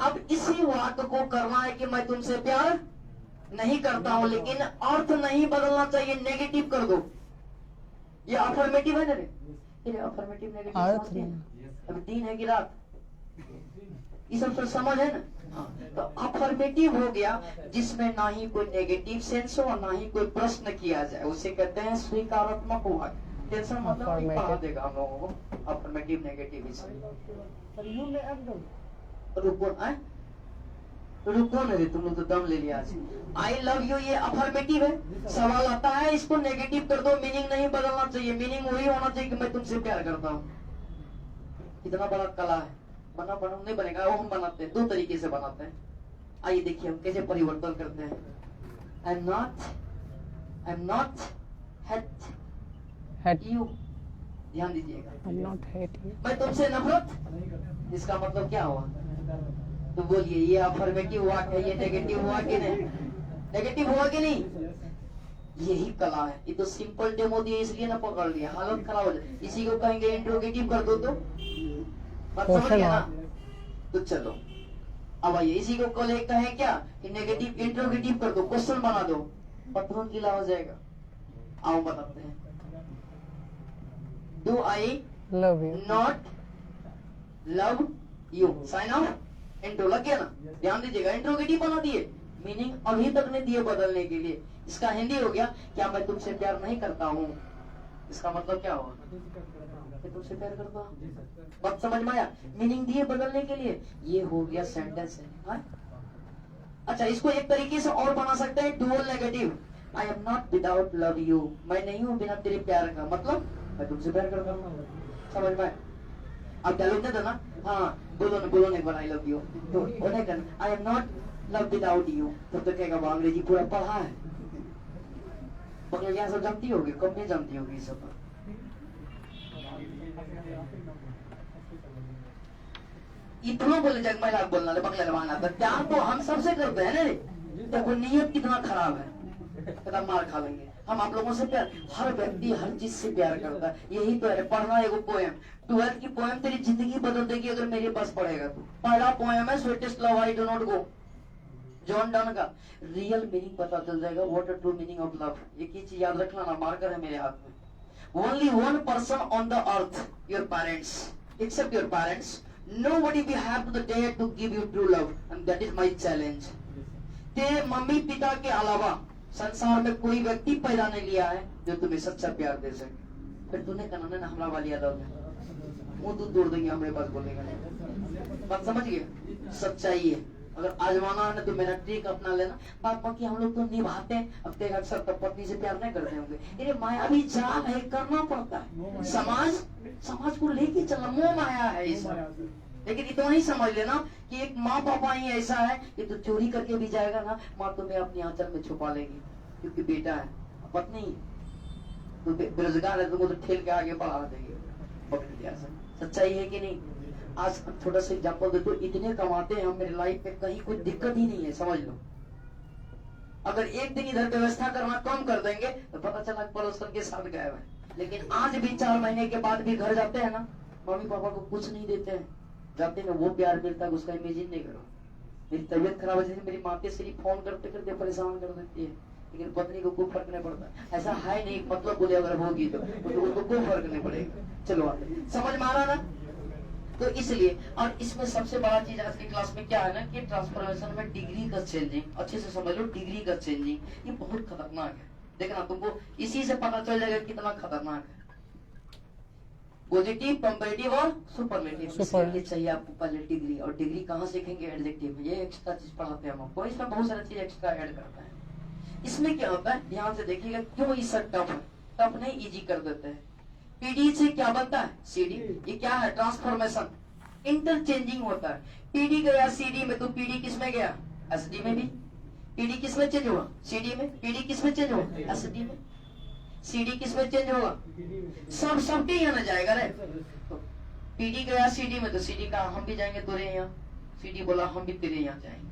अब इसी वाक्य को करना है कि मैं तुमसे प्यार नहीं करता हूं, लेकिन अर्थ नहीं बदलना चाहिए, नेगेटिव कर दो। ये अफर्मेटिव है ना, ये अफर्मेटिव नेगेटिव। अभी दिन है कि रात, ये सब तो समझ है ना। हाँ, तो अफर्मेटिव हो गया जिसमें ना ही कोई नेगेटिव सेंस हो और ना ही कोई प्रश्न किया जाए, उसे कहते हैं स्वीकारात्मक वाक्य। टेंशन मतलब पढ़ा देगा हम लोगों को अफर्मेटिव नेगेटिव इसमें। रुको नहीं, तुम लोग तो दम ले लिया आज। आई लव यू ये अफर्मेटिव है, सवाल आता है इसको नेगेटिव कर दो, मीनिंग नहीं बदलना चाहिए, मीनिंग वही होना चाहिए कि मैं तुमसे प्यार करता हूँ। इतना बड़ा कला है, बना नहीं बनेगा, वो हम बनाते हैं, 2 तरीके से बनाते हैं। आइए देखिए हम कैसे परिवर्तन करते हैं। I am not hate you, ध्यान दीजिएगा। मैं तुमसे नफरत, इसका मतलब क्या हुआ, तो बोलिए ये अफर्मेटिव वाक्य है, ये नेगेटिव हुआ कि नहीं, नेगेटिव हुआ कि नहीं। यही कला है, ये तो सिंपल डेमो दिए इसलिए ना पकड़ लिया, हालत खराब हो जाए। इसी को कहेंगे इंट्रोगेटिव कर दो, तो बात समझ गया ना। तो चलो अब आइए, इसी को कहें क्या कि नेगेटिव इंट्रोगेटिव कर दो, क्वेश्चन बना दो, पत्थरों गीला हो जाएगा। आओ बताते हैं, do I love you not love you, sign of intro लग गया ना। ध्यान दीजिएगा, इंट्रोगेटिव बना दिए, मीनिंग अभी तक नहीं दिए बदलने के लिए। इसका हिंदी हो गया, क्या मैं तुमसे प्यार नहीं करता हूँ, इसका मतलब क्या हुआ, मैं तुमसे प्यार करता हूँ। बात समझ में आया, मीनिंग दिए बदलने के लिए, ये हो गया सेंटेंस है। अच्छा, इसको एक तरीके से और बना सकते हैं, dual negative. I am not without love you, मैं नहीं हूँ बिना तेरे प्यार का, मतलब मैं तुमसे प्यार करता हूँ। समझ में आया, आप डायलॉग दे दो ना, हाँ बोलो ना एक बार आई लव यू, तो उन्हें कहना I am not love without you, तो कहेगा वो अंग्रेजी पूरा पढ़ा है। बंगला सब जानती होगी, कम नहीं जानती होगी ये सब। इतना बोले जग महिला बोलना बंगला लवाना था, प्यार तो हम सबसे करते हैं ना रे, देखो नियत कितना खराब है, कितना मार खा लेंगे हम आप लोगों से। प्यार हर व्यक्ति हर चीज से प्यार करता है, यही तो है। पढ़ना एगो पोएम, 12th की पोएम तेरी जिंदगी बदल देगी अगर मेरे पास पढ़ेगा तो। पहला पोएम है sweetest love I do not go, John Donne का। रियल मीनिंग पता चल जाएगा, what a true meaning of love. एक ही चीज याद रखना ना, मार्कर है मेरे हाथ में। Only one person on the earth, your parents, except your parents, nobody will have the dare to give you true love, and that is my challenge। तेरे मम्मी पिता के अलावा संसार में कोई व्यक्ति पैदा नहीं लिया है जो तुम्हें सच्चा प्यार दे सके। फिर तूने कहना ना हमारा वाली यादव है, मुंह दूध तोड़ देंगे हमारे पास बोलेगा नहीं। बात समझ गए, सच्चाई है। अगर आजमाना है ना तो मेरा ट्रिक अपना लेना। बात बाकी हम लोग तो निभाते हैं, अब तेरे अक्सर तो पत्नी से प्यार नहीं करते होंगे, अरे मायावी जाल है, करना पड़ता है। समाज को लेके चलना, मोह माया है ये सब। लेकिन इतना ही समझ लेना कि एक माँ पापा ही ऐसा है कि तू चोरी करके भी जाएगा ना, माँ तुम्हें अपनी आंचल में छुपा लेगी, क्योंकि बेटा है। पत्नी तो बेरोजगार है, तुमको तो ठेल के आगे बढ़ा देगी पकड़ दिया। सच्चाई है कि नहीं? आज छोटा सा एग्जाम्पल दे दो, इतने कमाते हैं हम, मेरी लाइफ में कहीं कोई दिक्कत ही नहीं है, समझ लो। अगर एक दिन इधर व्यवस्था करना कम कर देंगे तो पता चला पड़ोसन के साथ गए हैं। लेकिन आज भी 4 महीने के बाद भी घर जाते हैं ना, मम्मी पापा को कुछ नहीं देते हैं, जाते हैं वो प्यार मिलता है उसका इमेजिन नहीं करो। मेरी तबीयत खराब हो जाती, मेरी माँ के सिर्फ फोन करते करते परेशान कर देती है, लेकिन पत्नी को कोई फर्क नहीं पड़ता। ऐसा है नहीं, मतलब बोले अगर होगी तो उसको कोई फर्क नहीं पड़ेगा। चलो आते, समझ में आ रहा ना? तो इसलिए, और इसमें सबसे बड़ा चीज आज की क्लास में क्या है ना कि ट्रांसफॉर्मेशन में डिग्री का चेंजिंग, अच्छे से समझ लो, डिग्री का चेंजिंग ये बहुत खतरनाक है। देखना तुमको इसी से पता चल जाएगा कितना खतरनाक है। पॉजिटिव, कंपैरेटिव और सुपरलेटिव, इसलिए चाहिए आपको पहले डिग्री। और डिग्री कहाँ सीखेंगे? एडजेक्टिव में। ये एक्स्ट्रा चीज पढ़ाते हैं हम आपको, इसमें बहुत सारी चीज एक्स्ट्रा ऐड करता है। इसमें क्या होता है, ध्यान से देखिएगा, क्यों इस टफ है, टफ नहीं इजी कर देते हैं। पीडी से क्या बनता है? सीडी। ये क्या है? ट्रांसफॉर्मेशन, इंटरचेंजिंग होता है। पीडी गया सीडी में, तो पीडी किस में गया? एसडी में भी। पीडी किस में चेंज हुआ? सीडी में। पीडी किस में चेंज हुआ? एसडी में। सीडी किस में चेंज होगा? सब के यहाँ जाएगा रे। तो पीडी गया सीडी में, तो सीडी का हम भी जाएंगे तेरे यहाँ, सीडी बोला हम भी तेरे यहाँ जाएंगे।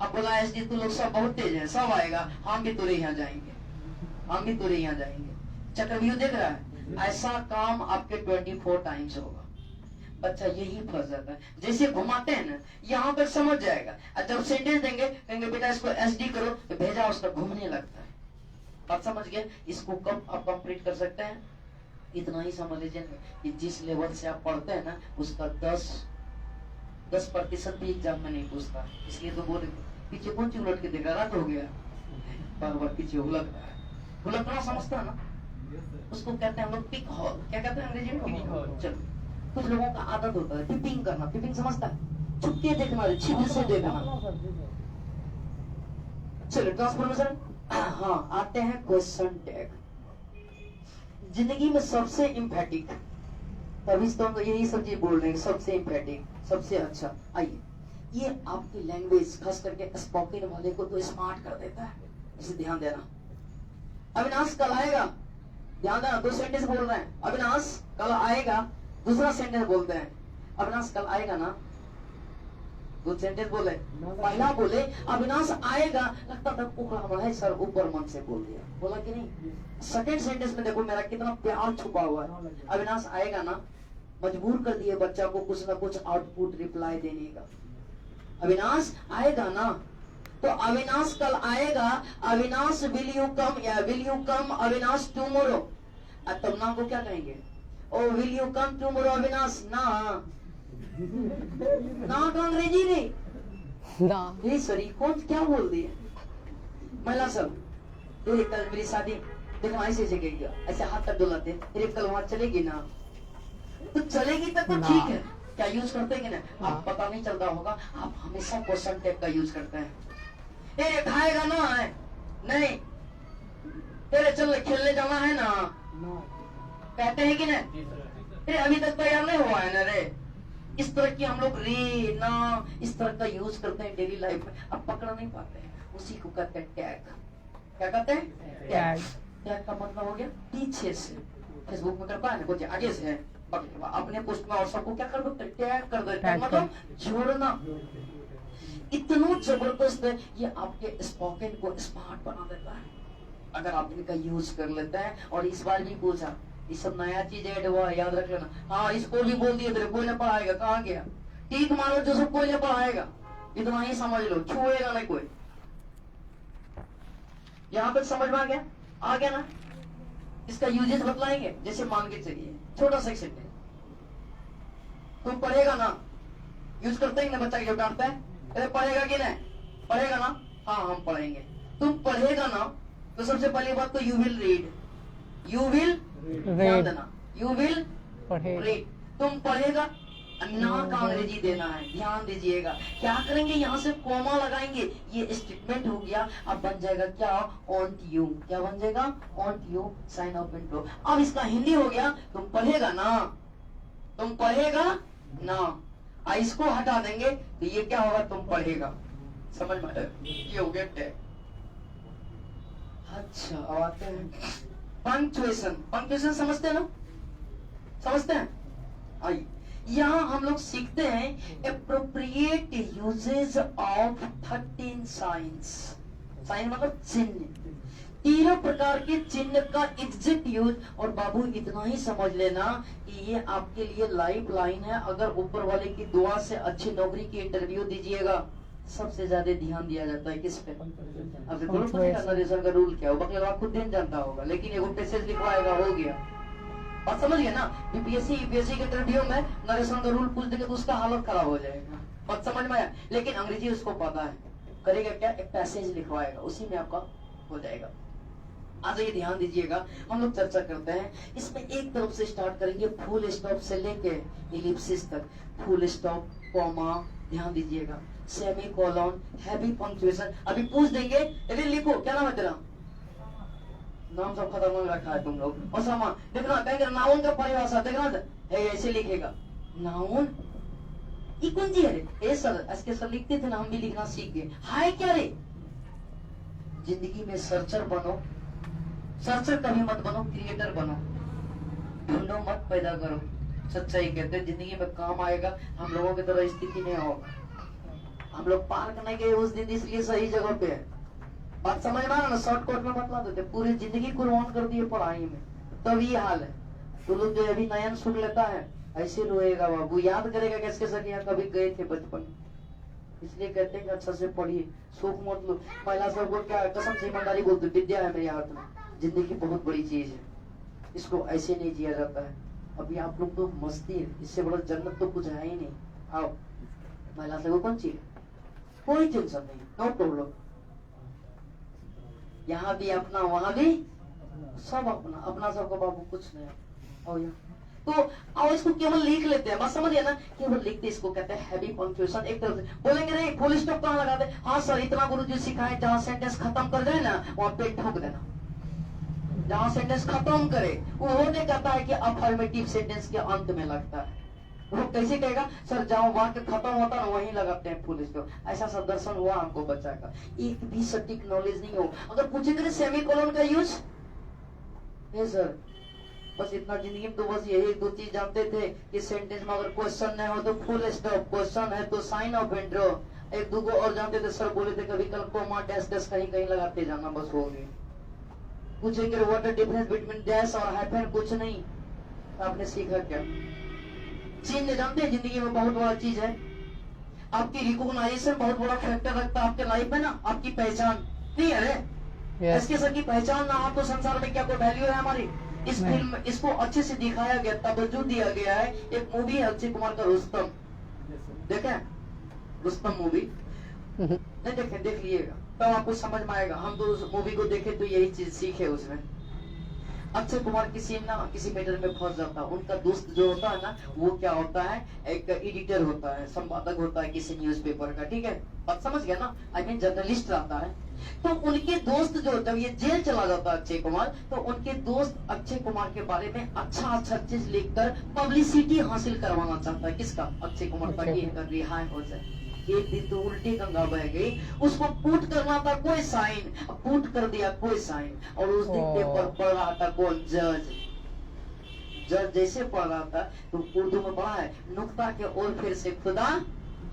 अब बोला एसडी तो लोग सब बहुत तेज है, सब आएगा, हम भी तेरे यहाँ जाएंगे, हम भी तेरे यहाँ जाएंगे। चक्रव्यूह देख रहा है? ऐसा काम आपके 24 टाइम्स होगा। बच्चा यही फंस जाता है, जैसे घुमाते हैं ना यहाँ तक समझ जाएगा, और जब सेंटेंस देंगे कहेंगे बेटा इसको एसडी करो, तो भेजा उसका घूमने लगता है। आप समझ गए? इसको कब आप कंप्लीट कर सकते हैं? इतना ही समझ लीजिए कि जिस लेवल से आप पढ़ते हैं ना उसका 10% भी एग्जाम में नहीं पूछता। इसलिए तो बोले पीछे कौन सी उलट के देख रहा, रात हो गया बार पीछे उलट रहा है। उलटना समझता है ना, उसको कहते हैं हम लोग पिक हॉल। क्या कहते हैं अंग्रेजी में? Pick hall. चलो, कुछ लोगों का आदत होता है पिपिंग करना। पिपिंग समझता है? छुप के देखना, छिप से देखना। चलो ट्रांसफॉर्मेशन। हाँ, आते हैं क्वेश्चन टैग। जिंदगी में सबसे इम्फेटिक, तभी तो हम यही सब चीज बोल रहे हैं, सबसे इम्फेटिक, सबसे अच्छा। आइए, ये आपकी लैंग्वेज खास करके स्पोकन वाले को तो स्मार्ट कर देता है, इसे ध्यान देना। अविनाश कल आएगा, ध्यान देना, 2 सेंटेंस बोल रहे हैं। अविनाश कल आएगा, दूसरा सेंटेंस बोलते हैं अविनाश कल आएगा ना, 2 सेंटेंस बोले। पहला बोले अविनाश आएगा, लगता था पोखरा है सर, ऊपर मन से बोल दिया, बोला कि नहीं? सेकंड सेंटेंस में देखो मेरा कितना प्यार छुपा हुआ है। अविनाश आएगा ना, मजबूर कर दिए बच्चा को कुछ ना कुछ आउटपुट रिप्लाई देने का। अविनाश आएगा ना, तो अविनाश कल आएगा, अविनाश विल यू कम, या will you come Avinash tomorrow. तब ना को क्या कहेंगे? Oh will you come tomorrow Avinash? ना तो अंग्रेजी नहीं ना। ये सॉरी कौन क्या बोल दिए? महिला सब, कल मेरी शादी देखना ऐसे जगह, ऐसे हाथ तक डुलाते, फिर कल वहां चलेगी ना, तो चलेगी तक तो ठीक है। क्या यूज करते हैं कि ना? आप पता नहीं चलता होगा, आप हमेशा क्वेश्चन टैग का यूज करते हैं। तेरे खाएगा ना है? नहीं। तेरे चल खेलने जाना है ना? कहते हैं कि नहीं? अरे अभी तक तैयार नहीं हुआ है ना रे। इस तरह की हम लोग रे ना इस तरह का यूज करते हैं डेली लाइफ में, अब पकड़ नहीं पाते हैं। उसी को कहते हैं टैग। क्या कहते हैं? टैग। टैग का मतलब हो गया पीछे से। फेसबुक में करता है ना कुछ आगे से है, अपने पोस्ट में और सबको क्या कर दो? टैग कर दो। टैग मतलब जोड़ना। इतना जबरदस्त है ये, आपके स्पोकन को स्मार्ट बना देता है अगर आप इनका यूज कर लेते हैं। और इस बार भी पूछा, ये सब नया चीज ऐड हुआ है, याद रख लेना। हाँ, इसको भी बोल दिया तेरे, कोई ना पढ़ाएगा। कहाँ गया? ठीक मानो जो सब कोई ना पढ़ाएगा, इतना ही समझ लो, छुएगा नहीं कोई। यहाँ तक समझ में आ गया ना? इसका यूजेस बतलाएंगे। जैसे मान के चलिए छोटा सा सेंटेंस, तुम पढ़ेगा ना, यूज करते ही ना बच्चा जो डांटता है, अरे पढ़ेगा कि नहीं? पढ़ेगा ना? हाँ हम पढ़ेंगे। तुम पढ़ेगा ना, तो सबसे पहली बात तो you will read. You will ध्यान देना, यू विल रीड। तुम पढ़ेगा, ना का अंग्रेजी देना है, ध्यान दीजिएगा। क्या करेंगे? यहाँ से कॉमा लगाएंगे, ये स्टेटमेंट हो गया। अब बन जाएगा क्या? On you. क्या बन जाएगा? On you sign of window. अब इसका हिंदी हो गया, तुम पढ़ेगा ना, तुम पढ़ेगा ना। इसको हटा देंगे तो ये क्या होगा? तुम पढ़ेगा। समझ में? ये हो गया टैग। अच्छा, अब आते हैं पंक्चुएशन। पंक्चुएशन समझते हैं ना? समझते हैं? आइए, यहाँ हम लोग सीखते हैं appropriate usage of 13 signs. Sign मतलब चिन्ह। 13 प्रकार के चिन्ह का एग्जैक्ट यूज। और बाबू इतना ही समझ लेना कि ये आपके लिए लाइफ लाइन है। अगर ऊपर वाले की दुआ से अच्छी नौकरी की इंटरव्यू दीजिएगा, सबसे ज्यादा ध्यान दिया जाता है किस पे? अब नरेशन का रूल क्या हो, बाकी आप खुद दिन जानता होगा, लेकिन एगो पैसेज लिखवाएगा, हो गया। बात समझ गए ना? बीपीएससी यूपीएससी के इंटरव्यू में नरेशन का रूल पूछ देंगे तो उसका हालत खराब हो जाएगा। बात समझ में आया? लेकिन अंग्रेजी उसको पता है, करेगा क्या? एक पैसेज लिखवाएगा, उसी में आपका हो जाएगा। आज ये ध्यान दीजिएगा, हम लोग चर्चा करते हैं। इसमें एक तरफ से स्टार्ट करेंगे, फुल स्टॉप से लेके इलिप्सिस तक। फुल स्टॉप, कॉमा, ध्यान दीजिएगा, सेमी कोलन, हैवी पंक्चुएशन। अभी पूछ देंगे, अरे लिखो, क्या नाम है तेरा? नाम सब खतरनाक रखा है तुम लोग। और सामान देखना, कहेंगे नाउन का परिभाषा देखना, ऐसे लिखेगा नाउन। ये कौन जी है रे? ए सर, इसके सर लिखते थे ना, हम भी लिखना सीख गए। हाय क्या रे? जिंदगी में सर्चर बनो। सर्चर कभी मत बनो, क्रिएटर बनो। ढूंढो मत, पैदा करो। सच्चाई कहते हैं, जिंदगी में काम आएगा। हम लोगों की तरह स्थिति नहीं होगा। हम लोग पार्क नहीं गए उस दिन, इसलिए सही जगह पे है। बात समझ में आया ना? शॉर्टकट में बतला देते, पूरी जिंदगी कुर्बान कर दिए पढ़ाई में, तब ये हाल है। तो लोग जो अभी नयन सुन लेता है, ऐसे रोएगा बाबू, याद करेगा कैसे सर यहाँ कभी गए थे बचपन। इसलिए कहते हैं अच्छा से पढ़िए, सुख मत लो। महिला सब को क्या कसम से ईमानदारी बोलते, विद्या है मेरे हाथ में। जिंदगी बहुत बड़ी चीज है, इसको ऐसे नहीं जिया जाता है। अभी आप लोग तो मस्ती है, इससे बड़ा जन्नत तो कुछ है ही नहीं। आओ, महिला सब को कौन चाहिए? कोई टेंशन नहीं, नो प्रॉब्लम। यहाँ भी अपना, वहां भी सब अपना, अपना सबका बाबू कुछ नहीं। आओ यहाँ तो आओ, इसको केवल लिख लेते हैं, बस समझिए ना, केवल लिखते इसको कहते हैं हैवी पंक्चुएशन। एक तरफ से बोलेंगे नहीं, फुल स्टॉप कहाँ लगाते? हाँ सर, इतना गुरुजी सिखाए, जहाँ सेंटेंस खत्म कर जाए ना, वहाँ पे ठोक देना। जहाँ सेंटेंस खत्म करे, वो होने कहता है कि अफर्मेटिव सेंटेंस के अंत में लगता है। वो कैसे कहेगा? सर जहाँ वाक्य खत्म होता है वहीं लगाते हैं फुल स्टॉप। ऐसा सब दर्शन हुआ हमको बच्चा का, एक भी सटीक नॉलेज नहीं हो। अगर पूछेंगे सेमी कोलन का यूज, सर बस इतना जिंदगी में तो बस यही 2 चीज जानते थे कि सेंटेंस में अगर क्वेश्चन नहीं हो तो फुल स्टॉप, क्वेश्चन है तो साइन ऑफ विंड्रो। 1-2 को और जानते थे, सर बोले थे कभी कल कोमा डैश डैश कहीं कहीं लगाते जाना, बस हो गई। पूछेंगे what is difference between dash और हाइफन, कुछ नहीं। आपने सीखा क्या? चिन्ह जानते हैं जिंदगी में बहुत बड़ा चीज है। आपकी रिकॉग्नाइजेशन बहुत बड़ा फैक्टर रखता है आपके लाइफ में ना, आपकी पहचान नहीं है। इसके सर की पहचान ना हो तो संसार में क्या कोई वैल्यू है हमारी? इस फिल्म में इसको अच्छे से दिखाया गया, तवज्जो दिया गया है। एक मूवी है अक्षय कुमार का, रुस्तम, देखे रुस्तम मूवी? नहीं देखे? देख लीजिएगा तब आपको समझ में आएगा। हम तो उस मूवी को देखे तो यही चीज सीखे उसमें। अक्षय कुमार किसी मैटर में फंस जाता है, उनका दोस्त जो होता है ना, वो क्या होता है, एक एडिटर होता है, संपादक होता है किसी न्यूज़पेपर का, ठीक है, बात समझ गया ना, आई मीन जर्नलिस्ट रहता है। तो उनके दोस्त जो, जब ये जेल चला जाता है अक्षय कुमार, तो उनके दोस्त अक्षय कुमार के बारे में अच्छा अच्छा चीज लिखकर पब्लिसिटी हासिल करवाना चाहता है, किसका, अक्षय कुमार, ताकि इनका रिहाई हो जाए। एक दिन तो उल्टी गंगा बह गई, उसको पुट करना था कोई साइन, पुट कर दिया कोई साइन, और उस दिन पेपर पढ़ रहा था कौन, जज जैसे पढ़ रहा था तो उर्दू में पढ़ा है, नुक्ता के ओर फिर से खुदा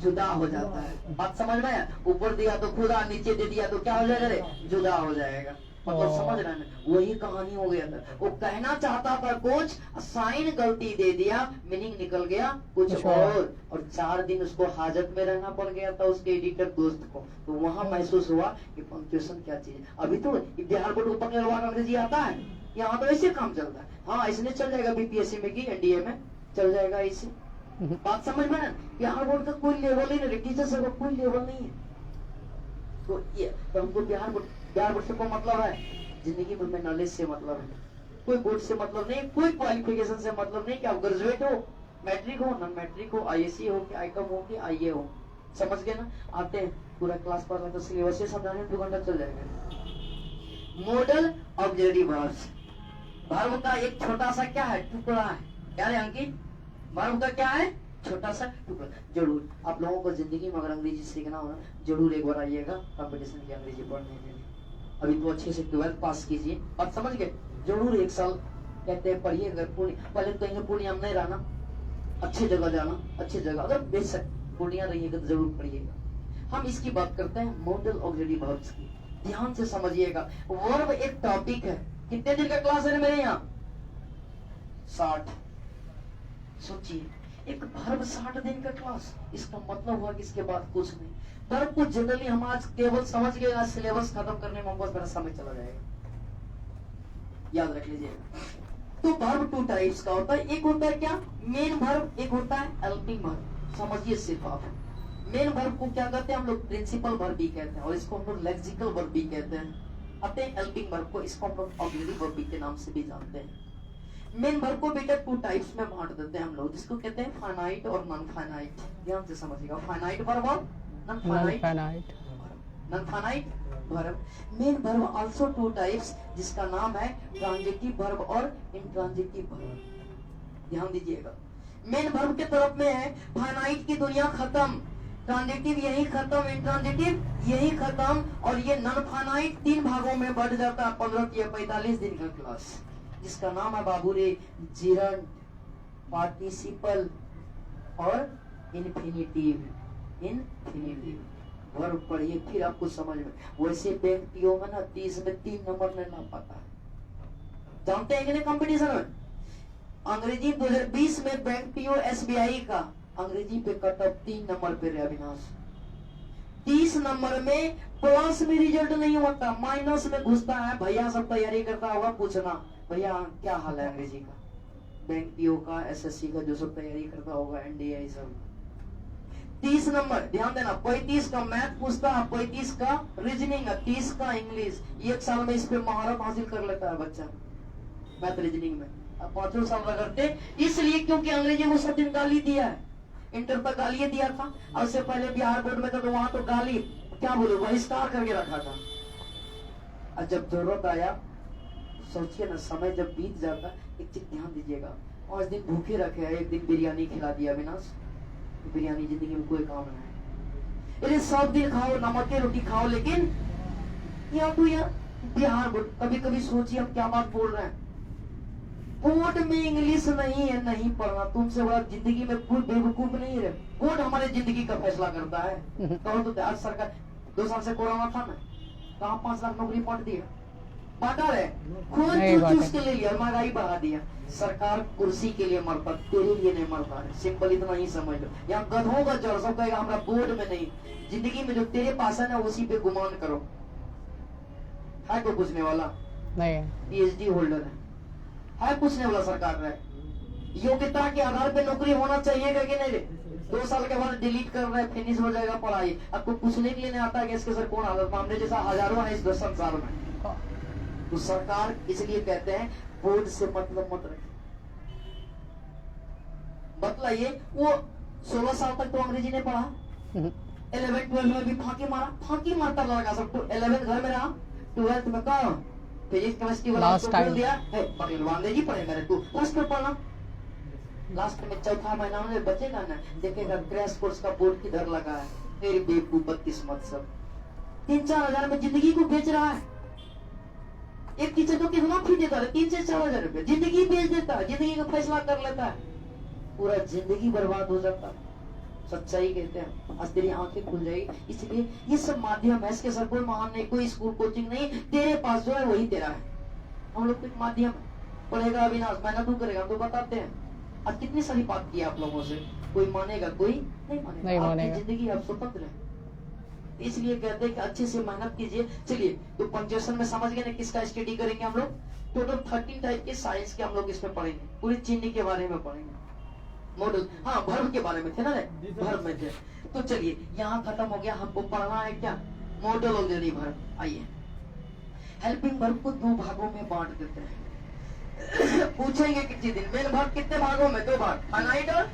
जुदा हो जाता है, बात समझ में आया, ऊपर दिया तो खुदा, नीचे दे दिया तो क्या हो जाएगा रे, जुदा हो जाएगा, मतलब समझ रहे हैं, वही कहानी हो गया था। वो कहना चाहता था कुछ, साइन गलती दे दिया, मीनिंग निकल गया कुछ और 4 दिन उसको हाजत में रहना पड़ गया था उसके एडिटर दोस्त को। तो वहाँ महसूस हुआ कि पंक्चुएशन क्या चीज है। अभी तो बिहार बोर्ड को पकड़ने वाला अंग्रेजी आता है, यहाँ तो ऐसे काम चलता है। हाँ, इसने चल जाएगा बीपीएससी में की एनडीए में चल जाएगा इसे, बात समझ में ना, बिहार बोर्ड का कोई लेवल ही नहीं, टीचर से कोई लेवल नहीं है। तो ये तो हमको बिहार बोर्ड से कोई मतलब है, जिंदगी में नॉलेज से मतलब है, कोई बोर्ड से मतलब नहीं, कोई क्वालिफिकेशन से मतलब नहीं कि आप ग्रेजुएट हो, मैट्रिक हो, नॉन मैट्रिक हो, आईएससी हो कि आईकॉम हो कि आईए हो, समझ गए ना। आते हैं पूरा क्लास पढ़ रहे तो सिलेबस से समझाने में 2 घंटा चल जाएगा। मॉडल ऑक्सिलरी वर्ब्स, वर्ब का एक छोटा सा क्या है, टुकड़ा है, क्या है अंकित, वर्ब का क्या है, छोटा सा टुकड़ा। जरूर आप लोगों को जिंदगी में अगर अंग्रेजी सीखना हो ना, जरूर एक बार आइएगा कंपटीशन की अंग्रेजी पढ़ने के लिए। अभी तो अच्छे से 12th पास कीजिए, अब समझ गए, जरूर 1 साल कहते हैं पढ़िए। अगर पहले तो पूर्णिया में नहीं रहना, अच्छी जगह जाना, अच्छी जगह, अगर बेशक पूर्णिया रहिएगा तो जरूर पढ़िएगा। हम इसकी बात करते हैं मॉडल ऑक्सिलरी वर्ब्स की, ध्यान से समझिएगा। वर्ब एक टॉपिक है। कितने दिन का क्लास है मेरे यहाँ, 60। सोचिए, एक वर्ब 60 दिन का क्लास, इसका मतलब हुआ कि इसके बाद कुछ नहीं। वर्ब को जनरली हम आज केवल समझ गए, सिलेबस खत्म करने में बहुत बड़ा समय चला जाएगा, याद रख लीजिएगा। तो वर्ब 2 टाइप्स का होता है, एक होता है क्या, मेन वर्ब, एक होता है हेल्पिंग वर्ब। समझिए सिर्फ आप, मेन वर्ब को क्या कहते हैं हम लोग, प्रिंसिपल वर्ब भी कहते हैं, और इसको हम लोग लेक्सिकल वर्ब भी कहते हैं। अतः हेल्पिंग वर्ब को, इसको हम लोग ऑक्सिलरी वर्ब के नाम से भी जानते हैं। मेन वर्ब को बेटा 2 टाइप्स में बांट देते हैं हम लोग, जिसको कहते हैं फाइनाइट और नॉन फाइनाइट। ध्यान से समझिएगा, फाइनाइट वर्ब और non finite verb. Main verb also 2 types, जिसका नाम है ट्रांजिटिव वर्ब और इंट्रांजिटिव वर्ब। ध्यान दीजिएगा, मेन वर्ब के तरफ में है फाइनाइट की दुनिया खत्म, ट्रांजिटिव यही खत्म, इंट्रांजिटिव यही खत्म, और ये नॉन फाइनाइट 3 भागों में बढ़ जाता है 15 या 45 दिन का क्लास, जिसका नाम है बाबू रे जिरंड, पार्टिसिपल और इन्फिनिटिव। वर्ब पढ़िए फिर आपको समझ में। वैसे बैंक पीओ में ना 30 में 3 नंबर नहीं ला पाता है, जानते हैं कि नहीं। कंपटीशन में अंग्रेजी 2020 में बैंक पीओ एसबीआई का अंग्रेजी पे कट ऑफ 3 नंबर पे रहे अविनाश। 30 नंबर में प्लस में रिजल्ट नहीं होता, माइनस में घुसता है। भैया सब तैयारी करता होगा, पूछना भैया क्या हाल है अंग्रेजी का, बैंक पीओ का, एसएससी का, जो सब तैयारी करता होगा, एनडीए सब। 30 नंबर, ध्यान देना, 35 का मैथ पूछता है, 35 का रीजनिंग, 30 का इंग्लिश। 1 साल में इस पे महारत हासिल कर लेता है बच्चा मैथ रीजनिंग में। अब 5 साल लगते, इसलिए क्योंकि अंग्रेजी को सब दिन गाली दिया है, इंटर तक गाली दिया था, और उससे पहले बिहार बोर्ड में था तो वहां तो गाली क्या बोलो, बहिष्कार करके रखा था। और जब जरूरत आया, सोचिए ना, समय जब बीत जाता, एक चीज ध्यान दीजिएगा, 5 दिन भूखे रखे, 1 दिन बिरयानी खिला दिया विनाश, बिरयानी जिंदगी में कोई काम नहीं। अरे सब दिन खाओ, नमक की रोटी खाओ, लेकिन यहाँ तो यार बिहार बोर्ड, कभी कभी सोचिए हम क्या बात बोल रहे हैं। बोर्ड में इंग्लिश नहीं है, नहीं पढ़ना, तुमसे बड़ा जिंदगी में कोई बेवकूफ नहीं है। बोर्ड हमारे जिंदगी का फैसला करता है। कहो तो आज सरकार 2 साल से कोरोना था ना, कहाँ 5 लाख नौकरी बांट दिया, बांटा है, खून चूस के ले लिया, महंगाई बढ़ा दिया। सरकार कुर्सी के लिए मरता, तेरे लिए नहीं मरता है, सिंपल इतना ही समझ लो। यहाँ गधों का जड़ सब कहेगा हमारा बोर्ड में नहीं, जिंदगी में जो तेरे पास है ना उसी पे गुमान करो। है कोई पूछने वाला? नहीं, पीएचडी होल्डर है पूछने वाला सरकार है। योग्यता के आधार पे नौकरी होना चाहिए कि नहीं रे? 2 साल के बाद डिलीट कर रहे, फिनिश हो जाएगा पढ़ाई। आपको पूछने के लिए नहीं आता है कि इसके सर कौन हालत, मामले जैसा हजारों है इस संसार में। तो सरकार इसलिए कहते हैं बोर्ड से मतलब मत रखें। बतलाइए, वो 16 साल तक तो अंग्रेजी नहीं पढ़ा, 11 12 में भी फांकी मारा, फांकी मारता लगा सब। 11 घर में रहा, 12th में कहा फिजिक्स केमिस्ट्री वाला Last तो time. बोल दिया पकड़ अंग्रेजी पढ़े मेरे तू लास्ट में पढ़ना। लास्ट में चौथा महीना में बचेगा ना, देखेगा क्रैश कोर्स का बोर्ड किधर लगा है, मेरी बेवकूफ बदकिस्मत सब 3-4 हजार में जिंदगी को बेच रहा है। एक टीचर को कितना फी देता है, 3 से 4 हजार रुपए जिंदगी बेच देता है, जिंदगी का फैसला कर लेता है, पूरा जिंदगी बर्बाद हो जाता है। सच्चाई कहते हैं, आज तेरी आंखें खुल जाएगी। इसलिए ये सब माध्यम है, इसके सर कोई महान नहीं, कोई स्कूल कोचिंग नहीं, तेरे पास जो है वही तेरा है। हम लोग तो एक माध्यम है, पढ़ेगा अविनाश मेहनत तू करेगा तो बताते हैं। आज कितनी सारी बात की आप लोगों से, कोई मानेगा कोई नहीं मानेगा, आपकी जिंदगी आप स्वतंत्र है। इसलिए कहते हैं कि अच्छे से मेहनत कीजिए। चलिए तो पंक्चुएशन में समझ गए ना किसका स्टडी करेंगे हम लोग। टोटल 13 टाइप के साइंस के हम लोग इसमें पढ़ेंगे, पूरी चीनी के बारे में पढ़ेंगे, मॉडल, हाँ वर्ब के बारे में थे ना, वर्ब में थे। तो चलिए यहाँ खत्म हो गया, हमको पढ़ना है क्या, मॉडल ऑलरेडी वर्ब। आइए हेल्पिंग वर्ब को 2 भागों में बांट देते हैं। पूछेंगे किसी दिन मेन वर्ब कितने भागों में, 2 भाग, फाइनाइट और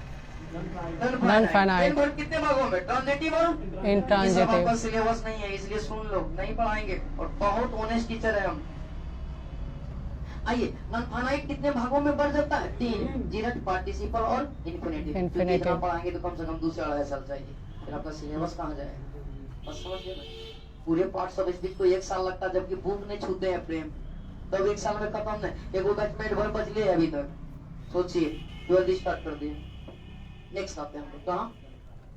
नॉन फाइनाइट। वर्ब कितने भागों में, ट्रांजिटिव और इंट्रांजिटिव। आपका सिलेबस नहीं है इसलिए सुन लो, नहीं पढ़ाएंगे और बहुत ऑनेस्ट टीचर है हम। आइए नॉन फाइनाइट कितने भागों में बढ़ जाता है, 3, डायरेक्ट, पार्टिसिपल और इन्फिनेटिव। पढ़ाएंगे तो कम से कम 2 से 2.5 साल चाहिए, फिर आपका सिलेबस कहाँ जाएगा, बस समझिए ना। पूरे पार्ट्स ऑफ स्पीच को 1 साल लगता है, जबकि बुक नहीं छूते हैं प्रेम, तब 1 साल में खत्म नहीं। एगो बैचमेंट भर बच ले अभी तक, सोचिए 12 स्टार्ट कर दिए। नेक्स्ट आते हैं हम लोग कहाँ,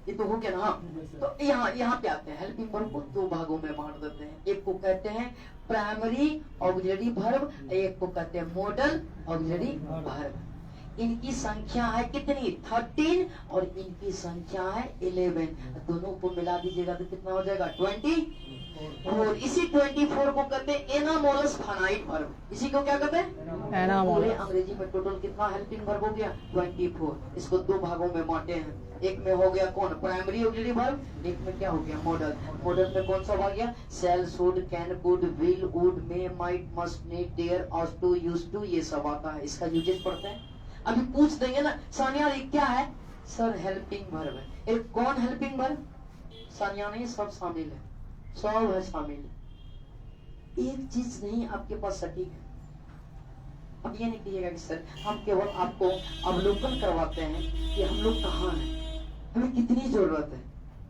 ये तो हो गया ना। तो यहाँ पे आते हैं, हेल्पिंग वर्ब को 2 भागों में बांट देते हैं। एक को कहते हैं प्राइमरी ऑक्सिलरी वर्ब, एक को कहते हैं मॉडल ऑक्सिलरी वर्ब। इनकी संख्या है कितनी, 13 और इनकी संख्या है 11। दोनों को मिला दीजिएगा तो कितना हो जाएगा, 24। इसी 24 को कहते हैं एनामोलस फाइनाइट वर्ब। इसी को क्या कहते हैं, एनामोलस। अंग्रेजी में टोटल कितना हेल्पिंग वर्ब हो गया, 24। इसको 2 भागों में बांटे हैं। एक में हो गया कौन, प्राइमरी ऑक्सिलरी वर्ब, एक में क्या हो गया, मॉडल। मॉडल में कौन सा भाग गया, shall, should, can, could, will, would, may, might, must, need, dare, ought to, used to, ये सब आता है। इसका यूजेस पढ़ते हैं। अभी पूछ देंगे ना सानिया ये क्या है, सर हेल्पिंग वर्ब है। एक कौन हेल्पिंग वर्ब, सानिया नहीं, सब शामिल है, सब है शामिल। एक चीज नहीं आपके पास सटीक है। अब ये नहीं कहिएगा कि सर हम केवल आपको अवलोकन करवाते हैं कि हम लोग कहाँ हैं, हमें कितनी जरूरत है।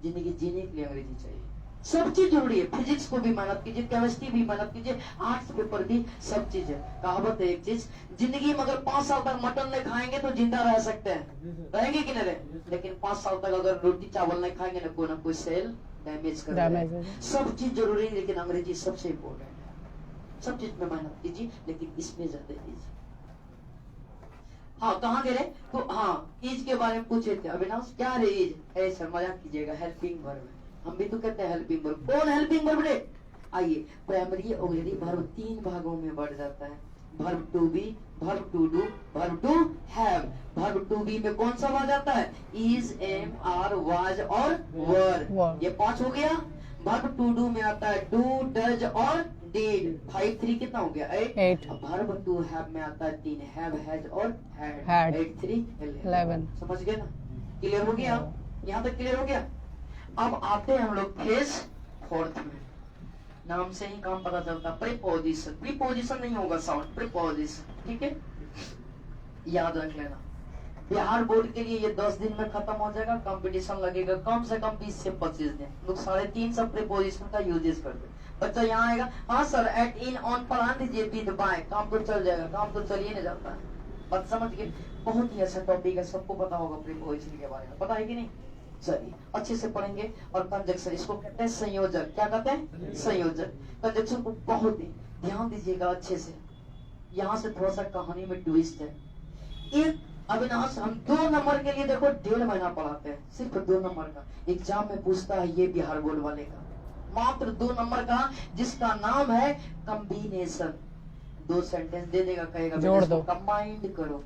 जिंदगी जीने के लिए अंग्रेजी चाहिए, सब चीज जरूरी है। फिजिक्स को भी मेहनत कीजिए, केमिस्ट्री भी मेहनत कीजिए, आर्ट्स पेपर भी, सब चीज है। कहावत है एक चीज, जिंदगी में अगर 5 साल तक मटन नहीं खाएंगे तो जिंदा रह सकते हैं, रहेंगे कि नहीं रहे, लेकिन 5 साल तक अगर रोटी चावल नहीं खाएंगे ना कोई सेल डैमेज कर। सब चीज जरूरी है, लेकिन अंग्रेजी सबसे इम्पोर्टेंट है। सब चीज में मेहनत कीजिए, लेकिन इसमें ज्यादा कीजिए। हाँ कहाँ गए, तो हाँ ईज के बारे में पूछे थे अविनाश, क्या रे ईज, ऐसा मजाक कीजिएगा, हेल्पिंग वर्ब है। हम भी तो कहते हैं हेल्पिंग वर्ब। कौन हेल्पिंग वर्ब रे, आइए प्राइमरी ऑक्सिलरी वर्ब 3 भागों में बढ़ जाता है। Verb to be, verb to do, verb to have. Verb to be में कौन सा आ जाता है, इज, एम, आर, वाज और वर, ये 5 हो गया। वर्ब टू डू में आता है डू, डज और डिड। 5 3 कितना हो गया, 8। वर्ब टू हैव में आता है 3, हैव, हैज और हैड। 8 3 11। समझ गए ना, क्लियर हो गया, यहाँ तक क्लियर हो गया। अब आते हैं हम लोग फेज 4 में। नाम से ही काम पता चलता, प्रीपोजिशन। प्रीपोजिशन नहीं होगा साउंड, प्रीपोजिशन, ठीक है, याद रख लेना। बिहार बोर्ड के लिए ये 10 दिन में खत्म हो जाएगा, कंपटीशन लगेगा कम से कम 20 से 25 दिन। लोग 3.5 सब प्रीपोजिशन का यूजेस करते। बच्चा यहाँ आएगा, हाँ सर एट, इन, ऑन पढ़ा दीजिए, विद, बाय, काम तो चल जाएगा, काम तो चलिए नहीं जाता है। बात समझ गए, बहुत ही अच्छा टॉपिक है, सबको पता होगा प्रीपोजिशन के बारे में, पता है कि नहीं। चलिए अच्छे से पढ़ेंगे। और कंजक्शन, इसको कहते हैं संयोजक। क्या कहते हैं, संयोजक। कंजक्शन को बहुत ही ध्यान दीजिएगा अच्छे से। यहाँ से थोड़ा सा कहानी में ट्विस्ट है। एक अविनाश, हम 2 नंबर के लिए देखो 1.5 महीना पढ़ाते हैं, सिर्फ 2 नंबर का। एग्जाम में पूछता है ये बिहार बोर्ड वाले का, मात्र 2 नंबर का, जिसका नाम है कम्बिनेशन। 2 सेंटेंस दे देगा, कहेगा जोड़ दो, कंबाइंड करो,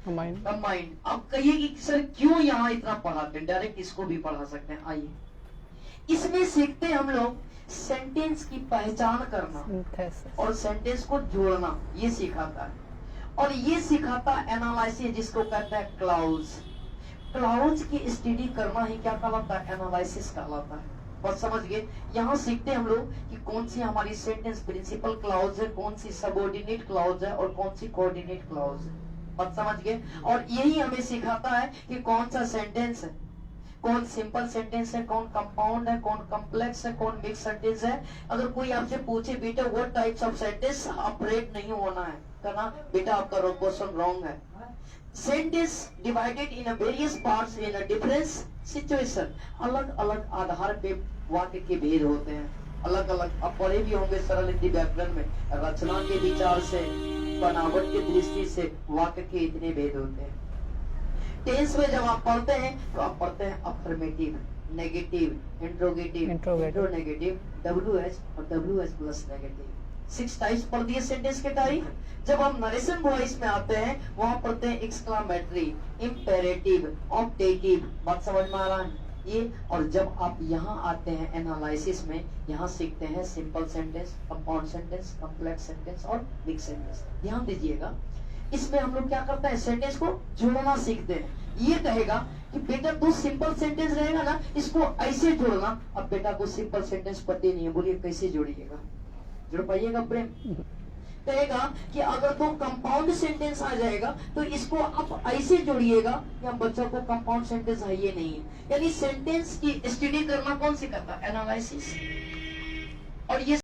कंबाइंड। अब कहिए कि सर क्यों यहाँ इतना पढ़ाते हैं, डायरेक्ट इसको भी पढ़ा सकते हैं। आइए इसमें सीखते हैं हम लोग सेंटेंस की पहचान करना और सेंटेंस को जोड़ना, ये सिखाता है। और ये सिखाता एनालिसिस, जिसको कहते हैं क्लाउज। क्लाउज की स्टडी करना ही क्या कहलाता है? एनालिसिस कहलाता है। बस समझ गए? यहाँ सीखते हैं हम लोग कि कौन सी हमारी सेंटेंस प्रिंसिपल क्लाउज है, कौन सी सबऑर्डिनेट क्लाउज है और कौन सी कोऑर्डिनेट क्लाउज है। बस समझ गए? और यही हमें सिखाता है कि कौन सा सेंटेंस है, कौन सिंपल सेंटेंस है, कौन कंपाउंड है, कौन कॉम्प्लेक्स है, कौन मिक्स सेंटेंस है। अगर कोई आपसे पूछे बेटा what types of sentence, afraid नहीं होना है, कहना बेटा आपका क्वेश्चन रॉन्ग है। Sentence divided in various parts in a different situation. अलग अलग आधार पे वाक्य के भेद होते हैं, अलग अलग। आप पढ़े भी होंगे सरल हिंदी व्याकरण में, रचना के विचार से, बनावट की दृष्टि से वाक्य के इतने भेद होते हैं। टेंस में जब आप पढ़ते हैं तो आप पढ़ते हैं अफर्मेटिव, नेगेटिव, इंट्रोगेटिव, इंट्रोनेगेटिव, WH और WH प्लस नेगेटिव। 6 टाइप्स पढ़ दिए सेंटेंस के टाइप। जब हम नरेशन वॉइस में आते हैं वहां पढ़ते हैं एक्सक्लामेटरी, इंपेरेटिव, ऑप्टेटिव। बात समझ में आ रहा है ये? और जब आप यहाँ आते हैं एनालिसिस में, यहाँ सीखते हैं simple sentence, compound sentence, complex sentence और मिक्स सेंटेंस। ध्यान दीजिएगा, इसमें हम लोग क्या करते हैं? सेंटेंस को जोड़ना सीखते हैं। ये कहेगा कि बेटा तू सिंपल सेंटेंस रहेगा ना, इसको ऐसे जोड़ना। अब बेटा को सिंपल सेंटेंस पता नहीं है, बोलिए कैसे जोड़िएगा? जोड़ पाइएगा प्रेम? कहेगा कि अगर तो कंपाउंड सेंटेंस आ जाएगा तो इसको आप ऐसे जोड़िएगा कि हम बच्चों को कंपाउंड सेंटेंस है ये नहीं है। यानी सेंटेंस की स्टडी करना कौन सिखाता है? एनालिसिस।